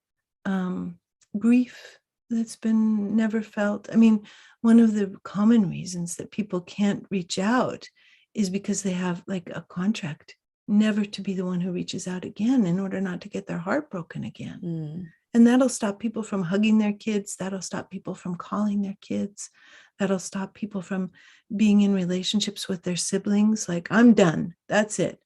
grief that's been never felt. I mean, one of the common reasons that people can't reach out is because they have like a contract never to be the one who reaches out again, in order not to get their heart broken again. And that'll stop people from hugging their kids. That'll stop people from calling their kids. That'll stop people from being in relationships with their siblings. Like, I'm done. That's it.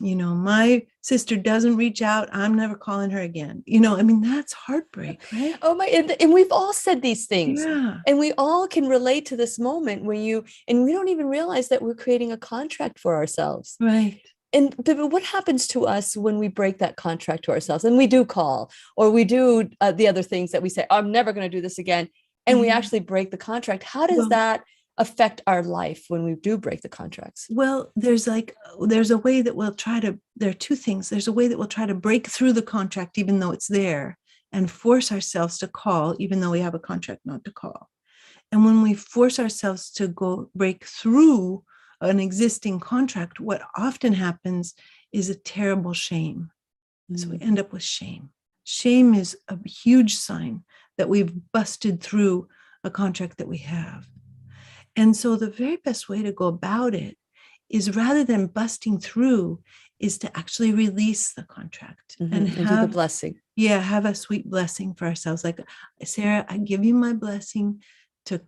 My sister doesn't reach out, I'm never calling her again. I mean, that's heartbreak, right? Oh my, and we've all said these things. Yeah. And we all can relate to this moment and we don't even realize that we're creating a contract for ourselves. Right. But what happens to us when we break that contract to ourselves and we do call, or we do the other things that we say, I'm never going to do this again, and we actually break the contract? How does that affect our life when we do break the contracts? Well, there's a way that we'll try to, there are two things. There's a way that we'll try to break through the contract, even though it's there, and force ourselves to call, even though we have a contract not to call. And when we force ourselves to go break through an existing contract, what often happens is a terrible shame. So we end up with shame. Shame is a huge sign that we've busted through a contract that we have. And so the very best way to go about it is, rather than busting through, is to actually release the contract and do the blessing. Yeah, have a sweet blessing for ourselves. Like, Sarah, I give you my blessing to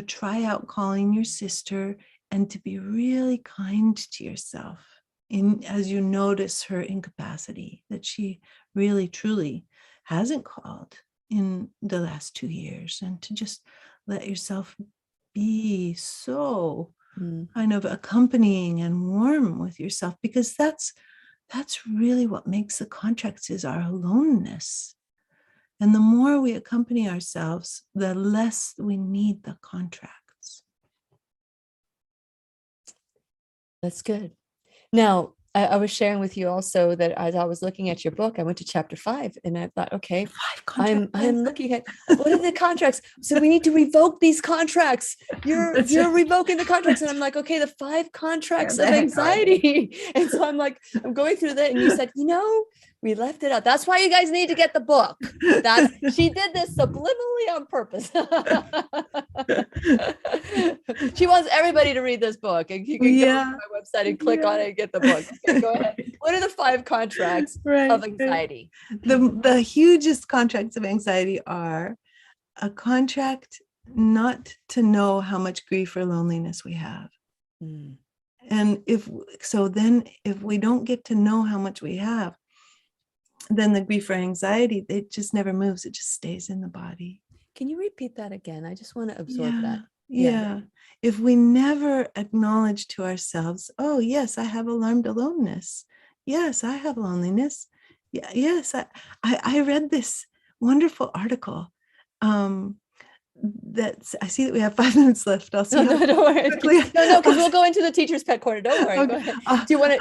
try out calling your sister, and to be really kind to yourself as you notice her incapacity, that she really, truly hasn't called in the last 2 years, and to just let yourself be so kind of accompanying and warm with yourself, because that's really what makes the contracts, is our aloneness. And the more we accompany ourselves, the less we need the contracts. That's good. Now, I was sharing with you also that as I was looking at your book, I went to chapter 5 and I thought, okay, 5 I'm looking at what are the contracts? So we need to revoke these contracts. You're revoking the contracts. And I'm like, okay, the 5 contracts of anxiety. And so I'm like, I'm going through that. And you said, we left it out. That's why you guys need to get the book. She did this subliminally on purpose. She wants everybody to read this book, and you can go to my website and click on it and get the book. Okay, go ahead. What are the 5 contracts of anxiety? The hugest contracts of anxiety are a contract not to know how much grief or loneliness we have. And if we don't get to know how much we have, then the grief or anxiety, it just never moves. It just stays in the body. Can you repeat that again? I just want to absorb that. Yeah. If we never acknowledge to ourselves, oh, yes, I have alarmed aloneness. Yes, I have loneliness. Yes, I read this wonderful article. I see that we have 5 minutes left. I'll see. No, don't worry. No, because we'll go into the teacher's pet corner. Don't worry. Okay. Go ahead. Do you want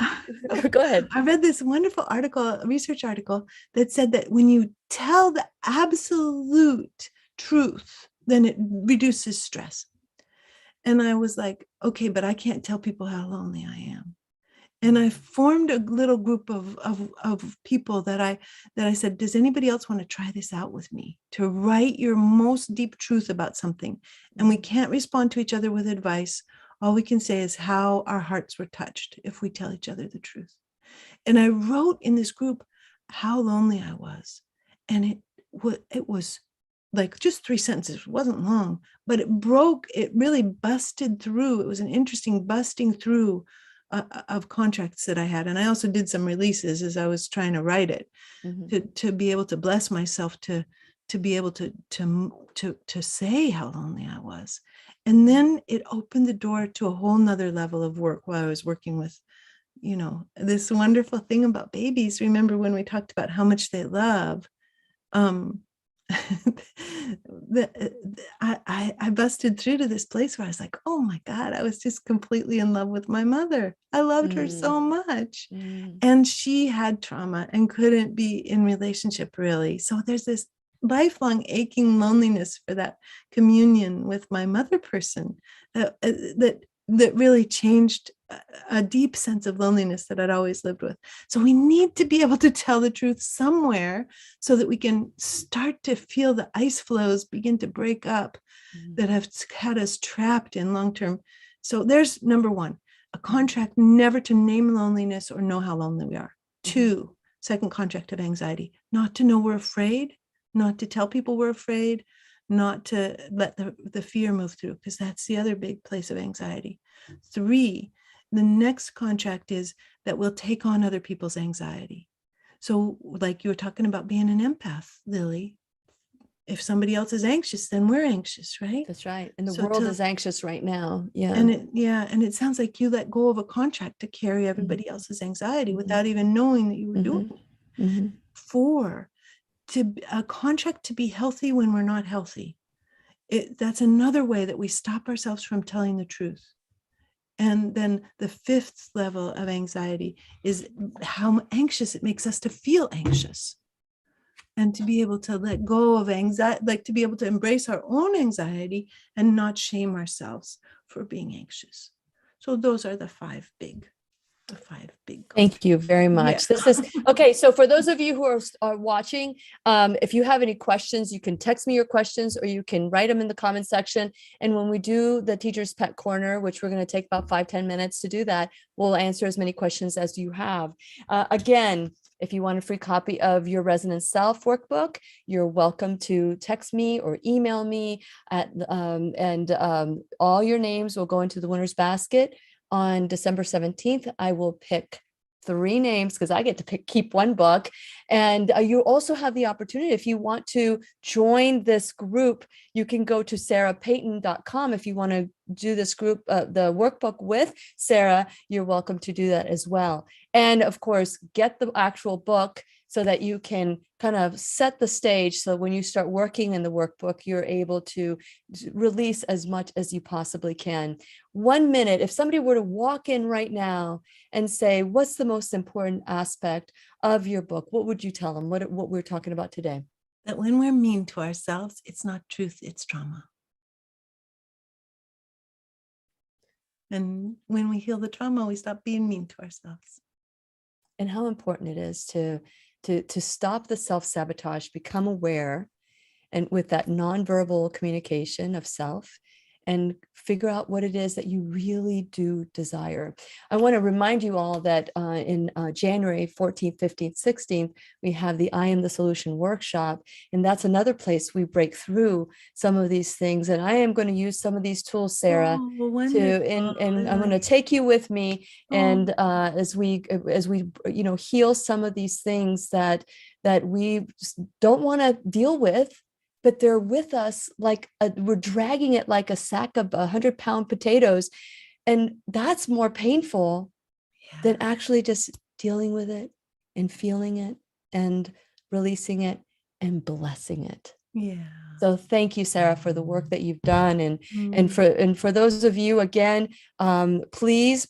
to go ahead? I read this wonderful article, a research article that said that when you tell the absolute truth, then it reduces stress. And I was like, okay, but I can't tell people how lonely I am. And I formed a little group of people that I said, does anybody else want to try this out with me? To write your most deep truth about something. And we can't respond to each other with advice. All we can say is how our hearts were touched if we tell each other the truth. And I wrote in this group how lonely I was. And it was like just 3 sentences. It wasn't long, but it really busted through. It was an interesting busting through of contracts that I had. And I also did some releases as I was trying to write it, to be able to bless myself, to be able to say how lonely I was. And then it opened the door to a whole nother level of work while I was working with, this wonderful thing about babies. Remember when we talked about how much they love, I busted through to this place where I was like, oh my God, I was just completely in love with my mother. I loved her so much. And she had trauma and couldn't be in relationship really. So there's this lifelong aching loneliness for that communion with my mother person that really changed a deep sense of loneliness that I'd always lived with. So we need to be able to tell the truth somewhere so that we can start to feel the ice flows begin to break up that have had us trapped in long-term. So there's number 1, a contract never to name loneliness or know how lonely we are. 2, second contract of anxiety, not to know we're afraid, not to tell people we're afraid, not to let the fear move through, because that's the other big place of anxiety. 3, the next contract is that we'll take on other people's anxiety. So like you were talking about being an empath, Lily, if somebody else is anxious, then we're anxious, right? That's right. And the world is anxious right now. Yeah. And it sounds like you let go of a contract to carry everybody else's anxiety without even knowing that you were doing it. 4, a contract to be healthy when we're not healthy. That's another way that we stop ourselves from telling the truth. And then the 5th level of anxiety is how anxious it makes us to feel anxious. And to be able to let go of anxiety, like to be able to embrace our own anxiety and not shame ourselves for being anxious. So those are the 5 big. Thank you very much. This is okay. So for those of you who are watching, if you have any questions, you can text me your questions or you can write them in the comment section. And when we do the Teacher's Pet Corner, which we're going to take about 5-10 minutes to do that, we'll answer as many questions as you have. Again, if you want a free copy of your Resonant Self workbook, you're welcome to text me or email me and all your names will go into the winner's basket. On December 17th, I will pick 3 names because I get to keep 1 book. And you also have the opportunity, if you want to join this group, you can go to sarahpeyton.com. If you want to do this group, the workbook with Sarah, you're welcome to do that as well. And of course, get the actual book so that you can kind of set the stage. So when you start working in the workbook, you're able to release as much as you possibly can. 1 minute, if somebody were to walk in right now and say, what's the most important aspect of your book? What would you tell them? What we're talking about today? That when we're mean to ourselves, it's not truth, it's trauma. And when we heal the trauma, we stop being mean to ourselves. And how important it is to stop the self-sabotage, become aware, and with that nonverbal communication of self, and figure out what it is that you really do desire. I want to remind you all that in January 14th, 15th, 16th, we have the I Am the Solution workshop. And that's another place we break through some of these things. And I am going to use some of these tools, Sarah, and I'm going to take you with me. And as we heal some of these things that we just don't want to deal with, but they're with us like we're dragging it like a sack of 100-pound potatoes. And that's more painful than actually just dealing with it and feeling it and releasing it and blessing it. Yeah. So thank you, Sarah, for the work that you've done. And for those of you, again, please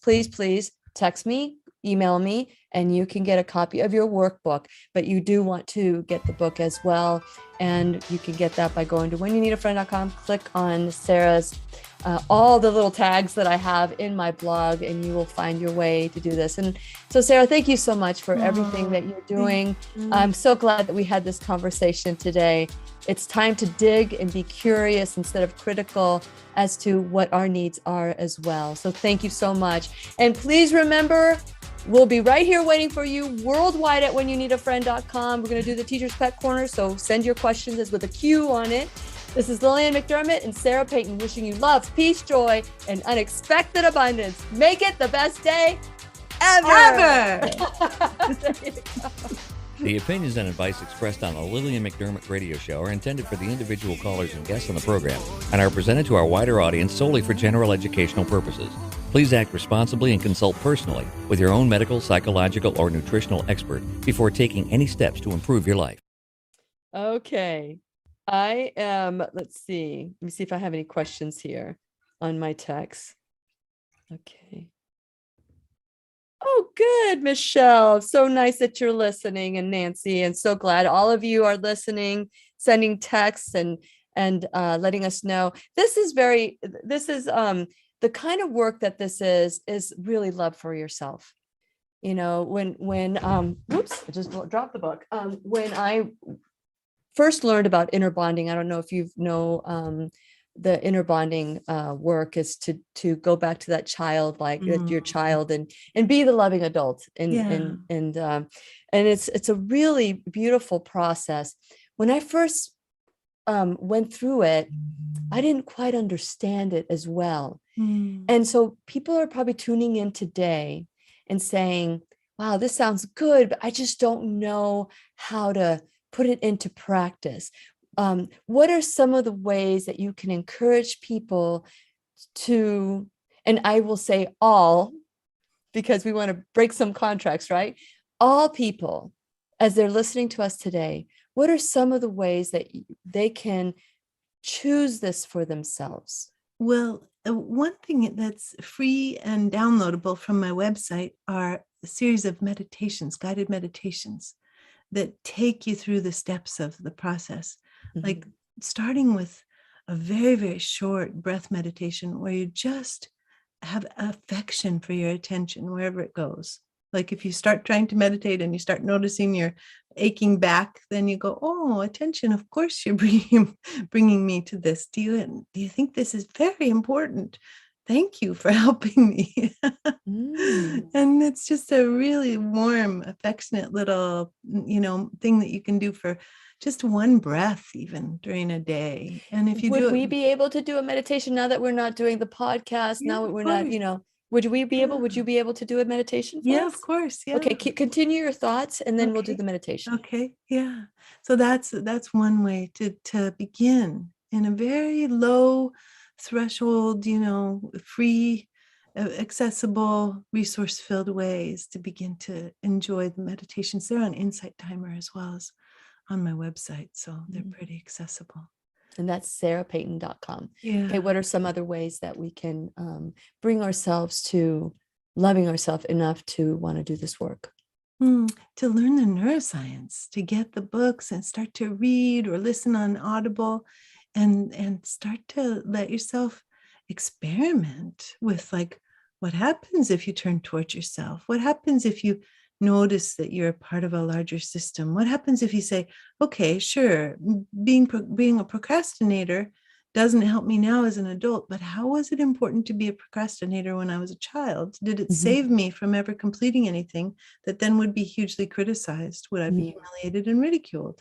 text me, email me, and you can get a copy of your workbook. But you do want to get the book as well. And you can get that by going to whenyouneedafriend.com, click on Sarah's, all the little tags that I have in my blog, and you will find your way to do this. And so, Sarah, thank you so much for everything that you're doing. I'm so glad that we had this conversation today. It's time to dig and be curious instead of critical as to what our needs are as well. So thank you so much. And please remember, we'll be right here waiting for you worldwide at whenyouneedafriend.com. We're going to do the Teacher's Pet Corner, so send your questions as with a Q on it. This is Lillian McDermott and Sarah Peyton wishing you love, peace, joy, and unexpected abundance. Make it the best day ever. There you go. The opinions and advice expressed on the Lillian McDermott radio show are intended for the individual callers and guests on the program and are presented to our wider audience solely for general educational purposes. Please act responsibly and consult personally with your own medical, psychological, or nutritional expert before taking any steps to improve your life. Okay. I am, let's see. Let me see if I have any questions here on my text. Okay. Oh, good, Michelle. So nice that you're listening, and Nancy, and so glad all of you are listening, sending texts and letting us know. This is the kind of work that this is really love for yourself. You know, when oops, I just dropped the book. When I first learned about inner bonding, I don't know if you know the inner bonding work is to go back to that child, like your child, and be the loving adult, and it's a really beautiful process. When I first went through it, I didn't quite understand it as well. And so people are probably tuning in today and saying, wow, this sounds good, but I just don't know how to put it into practice. What are some of the ways that you can encourage people to, and I will say all, because we want to break some contracts, right? All people, as they're listening to us today, what are some of the ways that they can choose this for themselves? Well, one thing that's free and downloadable from my website are a series of meditations, guided meditations that take you through the steps of the process. Like starting with a very, very short breath meditation where you just have affection for your attention wherever it goes. Like if you start trying to meditate and you start noticing your aching back, then you go, oh, attention, of course you're bringing me to this. Do you think this is very important? Thank you for helping me. And it's just a really warm, affectionate little, thing that you can do for just one breath, even during a day. And if you would we be able to do a meditation now that we're not doing the podcast? Yeah, now that we're not, would you be able to do a meditation for us? Of course. Yeah. Okay, continue your thoughts, and then we'll do the meditation. Okay. Yeah. So that's one way to begin in a very low threshold, free accessible, resource-filled ways to begin to enjoy the meditations. They're on Insight Timer as well as on my website, so they're pretty accessible. And that's sarahpeyton.com. Yeah. Okay, what are some other ways that we can bring ourselves to loving ourselves enough to want to do this work? To learn the neuroscience, to get the books and start to read or listen on Audible, and start to let yourself experiment with, like, what happens if you turn towards yourself? What happens if you notice that you're a part of a larger system? What happens if you say, okay, sure, being a procrastinator doesn't help me now as an adult, but how was it important to be a procrastinator when I was a child? Did it save me from ever completing anything that then would be hugely criticized? Would I be humiliated and ridiculed?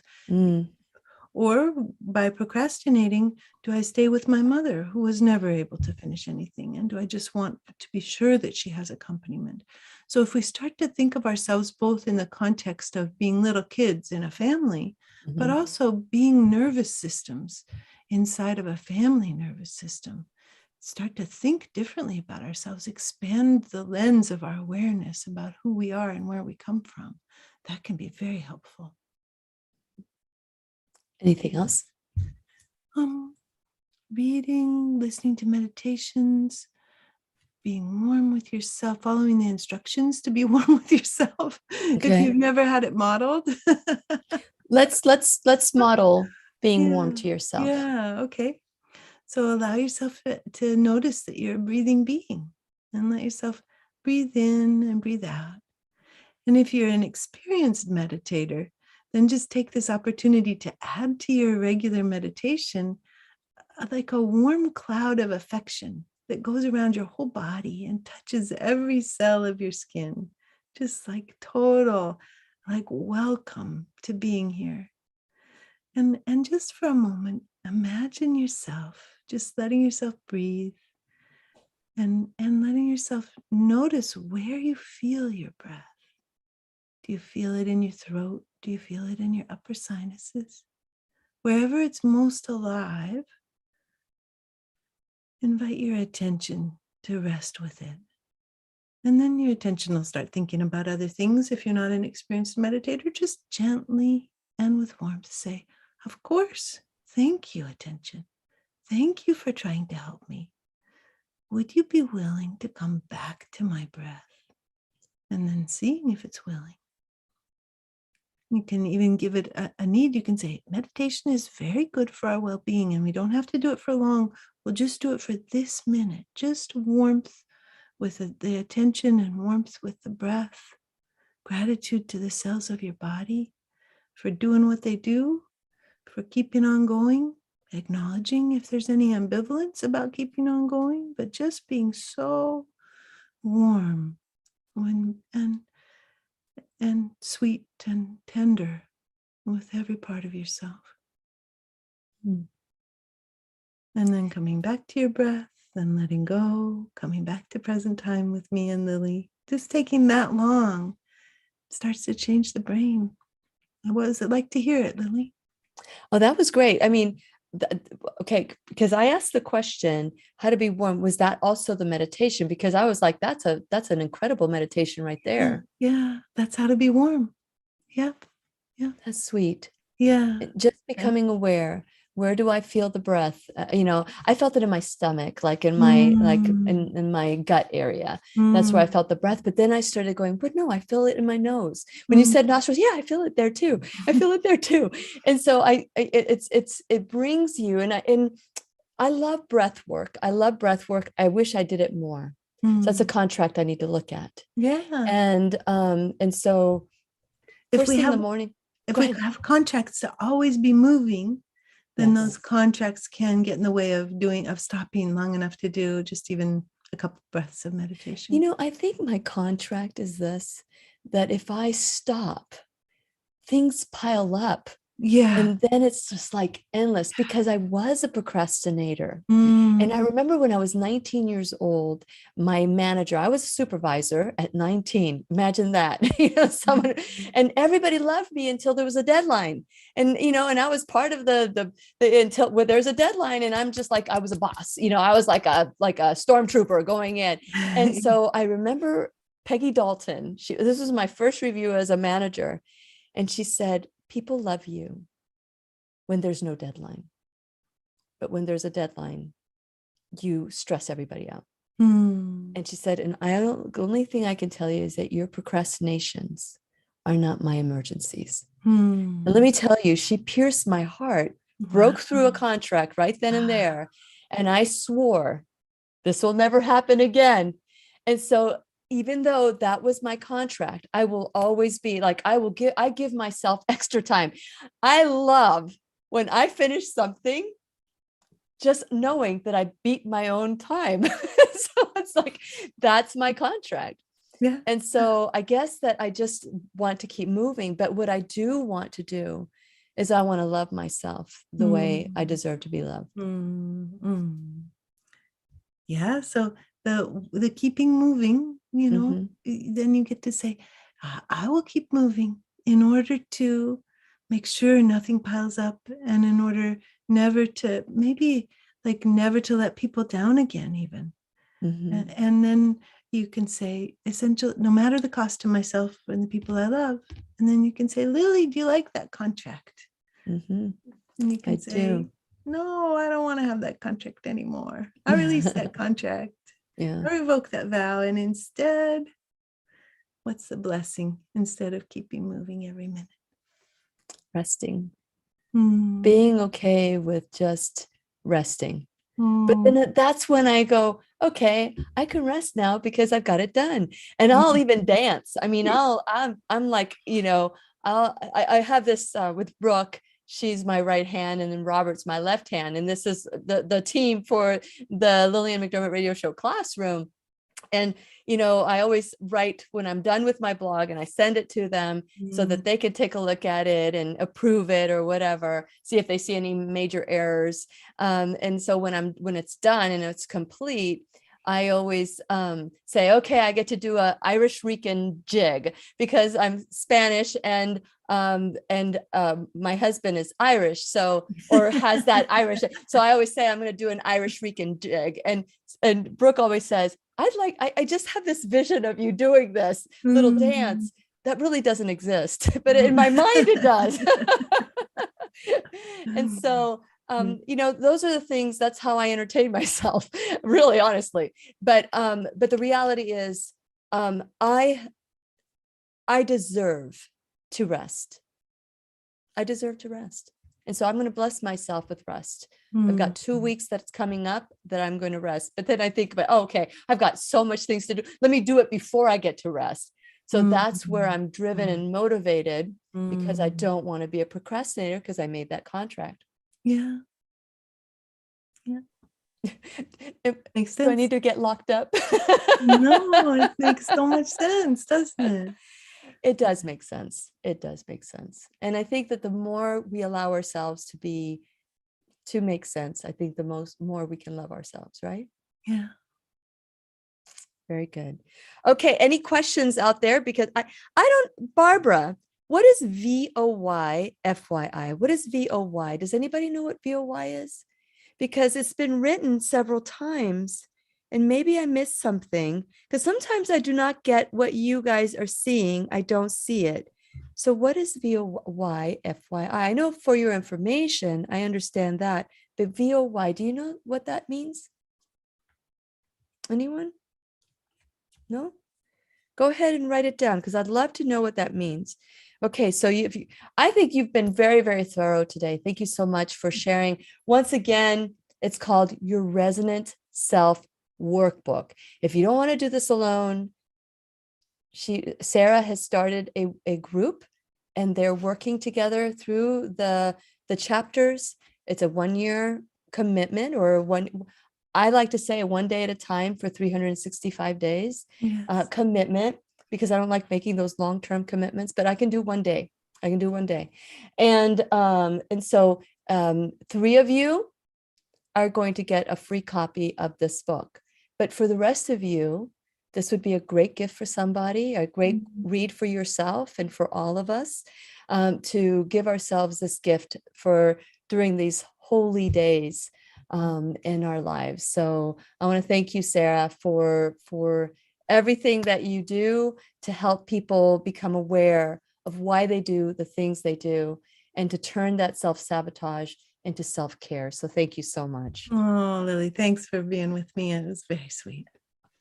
Or by procrastinating, do I stay with my mother who was never able to finish anything? And do I just want to be sure that she has accompaniment? So if we start to think of ourselves both in the context of being little kids in a family, but also being nervous systems inside of a family nervous system, start to think differently about ourselves, expand the lens of our awareness about who we are and where we come from, that can be very helpful. Anything else? Reading, listening to meditations, being warm with yourself, following the instructions to be warm with yourself. If you've never had it modeled. Let's model being warm to yourself. Yeah, okay. So allow yourself to notice that you're a breathing being, and let yourself breathe in and breathe out. And if you're an experienced meditator, then just take this opportunity to add to your regular meditation like a warm cloud of affection that goes around your whole body and touches every cell of your skin. Just like total, like welcome to being here. And just for a moment, imagine yourself just letting yourself breathe and letting yourself notice where you feel your breath. Do you feel it in your throat? Do you feel it in your upper sinuses? Wherever it's most alive, invite your attention to rest with it. And then your attention will start thinking about other things. If you're not an experienced meditator, just gently and with warmth say, of course, thank you, attention. Thank you for trying to help me. Would you be willing to come back to my breath? And then seeing if it's willing. You can even give it a need. You can say, meditation is very good for our well-being, and we don't have to do it for long. We'll just do it for this minute. Just warmth with the attention and warmth with the breath. Gratitude to the cells of your body for doing what they do, for keeping on going, acknowledging if there's any ambivalence about keeping on going, but just being so warm and sweet and tender with every part of yourself. And then coming back to your breath, then letting go, coming back to present time with me and Lily. Just taking that long starts to change the brain. What was it like to hear it, Lily? Oh, that was great. I mean, okay, because I asked the question, how to be warm. Was that also the meditation? Because I was like, that's an incredible meditation right there. Yeah, that's how to be warm. Yep. Yeah. That's sweet. Yeah. Just becoming aware. Where do I feel the breath? I felt it in my stomach, like in my in my gut area. That's where I felt the breath. But then I started going, but no, I feel it in my nose. When you said nostrils, yeah, I feel it there too. I feel it there too. And so it brings you, and I love breath work. I love breath work. I wish I did it more. So that's a contract I need to look at. Yeah. And so if we in have the morning, if we have contracts to always be moving, then those contracts can get in the way of stopping long enough to do just even a couple breaths of meditation. I think my contract is this, that if I stop, things pile up Yeah. And then it's just like endless because I was a procrastinator. Mm. And I remember when I was 19 years old, my manager, I was a supervisor at 19. Imagine that, someone, and everybody loved me until there was a deadline. And, and I was part of the until where there's a deadline. And I'm just like, I was a boss, I was like a stormtrooper going in. And so I remember Peggy Dalton, this was my first review as a manager. And she said, people love you when there's no deadline. But when there's a deadline, you stress everybody out. And she said, and the only thing I can tell you is that your procrastinations are not my emergencies. And let me tell you, she pierced my heart, broke through a contract right then and there. And I swore this will never happen again. And so even though that was my contract, I will always be like, I give myself extra time. I love when I finish something, just knowing that I beat my own time. So it's like, that's my contract. Yeah. And so I guess that I just want to keep moving. But what I do want to do is I want to love myself the way I deserve to be loved. Yeah. So the keeping moving, then you get to say, I will keep moving in order to make sure nothing piles up, and in order never to let people down again, even. And then you can say, essential, no matter the cost to myself and the people I love. And then you can say, Lily, do you like that contract? And you can say, no, I don't want to have that contract anymore. I release that contract. Yeah. I revoke that vow. And instead, what's the blessing instead of keeping moving every minute? Resting. Being okay with just resting. But then that's when I go, okay, I can rest now because I've got it done. And I'll even dance. I mean, I'm like, I have this with Brooke. She's my right hand, and then Robert's my left hand. And this is the team for the Lillian McDermott radio show Classroom. And, I always write when I'm done with my blog, and I send it to them so that they could take a look at it and approve it or whatever, see if they see any major errors. And so when it's done and it's complete, I always say, okay, I get to do a Irish Rican jig because I'm Spanish and my husband is Irish, or has that Irish. So I always say I'm going to do an Irish Rican jig, and Brooke always says, I just have this vision of you doing this little dance that really doesn't exist, but in my mind it does. And so those are the things, that's how I entertain myself, really, honestly. But the reality is, I deserve to rest. I deserve to rest. And so I'm going to bless myself with rest. I've got 2 weeks that's coming up that I'm going to rest. But then I think about, okay, I've got so much things to do. Let me do it before I get to rest. So that's where I'm driven and motivated, because I don't want to be a procrastinator, because I made that contract. Yeah. Yeah. It makes sense. Do I need to get locked up? No, it makes so much sense, doesn't it? It does make sense. It does make sense. And I think that the more we allow ourselves to make sense, I think the more we can love ourselves, right? Yeah. Very good. Okay. Any questions out there? Because I don't, Barbara, what is VOY, FYI? What is VOY? Does anybody know what VOY is? Because it's been written several times, and maybe I missed something, because sometimes I do not get what you guys are seeing. I don't see it. So what is VOY, FYI? I know for your information, I understand that, but VOY, do you know what that means? Anyone? No? Go ahead and write it down, because I'd love to know what that means. Okay, so I think you've been very, very thorough today. Thank you so much for sharing. Once again, it's called your Resonant Self Workbook. If you don't want to do this alone, Sarah has started a group, and they're working together through the chapters. It's a 1-year commitment, or I like to say a 1 day at a time for 365 days. Yes. Commitment, because I don't like making those long-term commitments, but I can do 1 day. I can do one day. And so 3 of you are going to get a free copy of this book. But for the rest of you, this would be a great gift for somebody, a great read for yourself and for all of us, to give ourselves this gift for during these holy days in our lives. So I want to thank you, Sarah, for everything that you do to help people become aware of why they do the things they do and to turn that self-sabotage into self-care. So thank you so much. Oh, Lily, thanks for being with me. It was very sweet.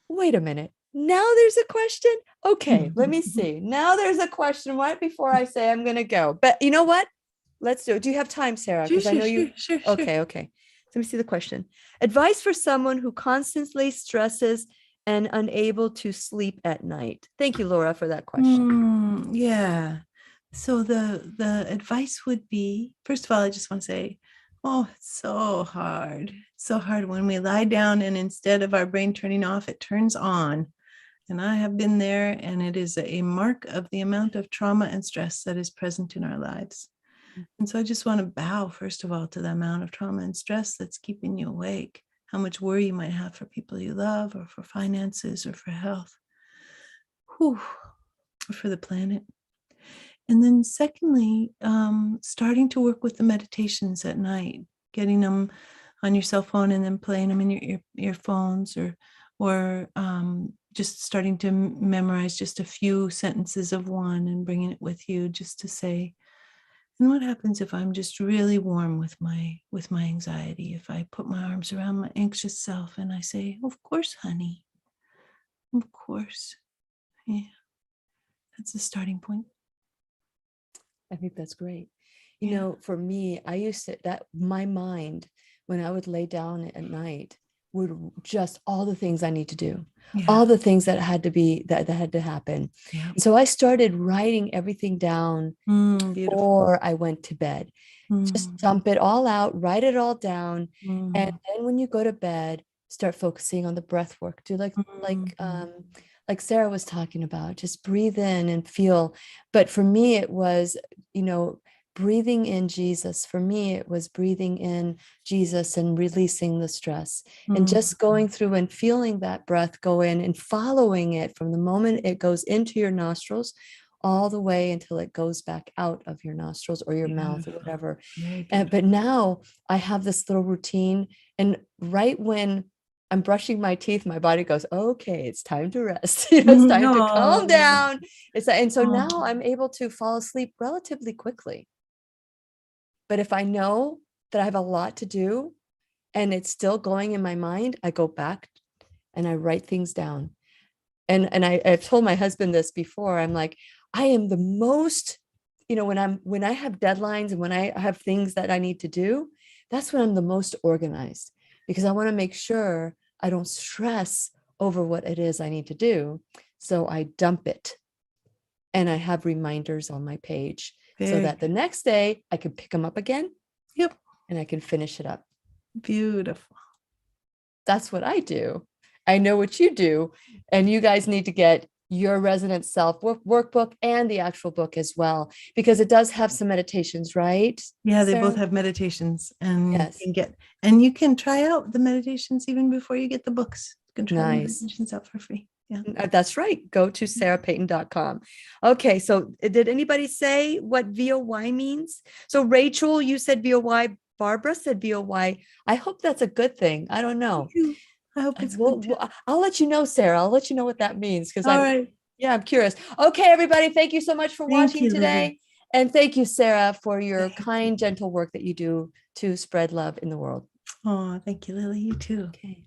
Wait a minute. Now there's a question. Okay, let me see. Now there's a question right before I say I'm going to go. But you know what? Let's do it. Do you have time, Sarah? Because I know you. Sure. Okay. Let me see the question. Advice for someone who constantly stresses and unable to sleep at night. Thank you, Laura, for that question. Yeah. So the advice would be, first of all, I just want to say, oh, it's so hard. It's so hard when we lie down and instead of our brain turning off, it turns on. And I have been there, and it is a mark of the amount of trauma and stress that is present in our lives. And so I just want to bow, first of all, to the amount of trauma and stress that's keeping you awake, how much worry you might have for people you love or for finances or for health, or for the planet. And then secondly, starting to work with the meditations at night, getting them on your cell phone and then playing them in your earphones, or just starting to memorize just a few sentences of one and bringing it with you just to say, and what happens if I'm just really warm with my anxiety? If I put my arms around my anxious self and I say, of course, honey, of course. Yeah, that's the starting point. I think that's great. You know, for me, I used to, that my mind, when I would lay down at night, would just all the things I need to do, all the things that had to be, that had to happen. So I started writing everything down before I went to bed. Just dump it all out, write it all down. And then when you go to bed, start focusing on the breath work. Do like Sarah was talking about, just breathe in and feel. But for me, it was, breathing in Jesus. For me, it was breathing in Jesus and releasing the stress and just going through and feeling that breath go in and following it from the moment it goes into your nostrils all the way until it goes back out of your nostrils or your mouth or whatever. But now I have this little routine, and right when I'm brushing my teeth, my body goes, okay, it's time to rest. It's time to calm down. And so now I'm able to fall asleep relatively quickly. But if I know that I have a lot to do and it's still going in my mind, I go back and I write things down. And I've told my husband this before. I'm like, I am the most, when I have deadlines and when I have things that I need to do, that's when I'm the most organized, because I want to make sure I don't stress over what it is I need to do. So I dump it and I have reminders on my page so that the next day I can pick them up again. And I can finish it up. Beautiful. That's what I do. I know what you do. And you guys need to get your Resonant Self workbook and the actual book as well, because it does have some meditations, right? Yeah, they Sarah? both have meditations, and you can try out the meditations even before you get the books. You can try the meditations out for free. Yeah, that's right. Go to sarahpeyton.com. Okay, so did anybody say what VOY means? So Rachel, you said VOY. Barbara said VOY. I hope that's a good thing. I don't know. I hope it's good too. I'll let you know, Sarah. I'll let you know what that means, because right. I'm curious. Okay, everybody, thank you so much for watching today. Lily. And thank you, Sarah, for your kind, gentle work that you do to spread love in the world. Oh, thank you, Lily. You too. Okay.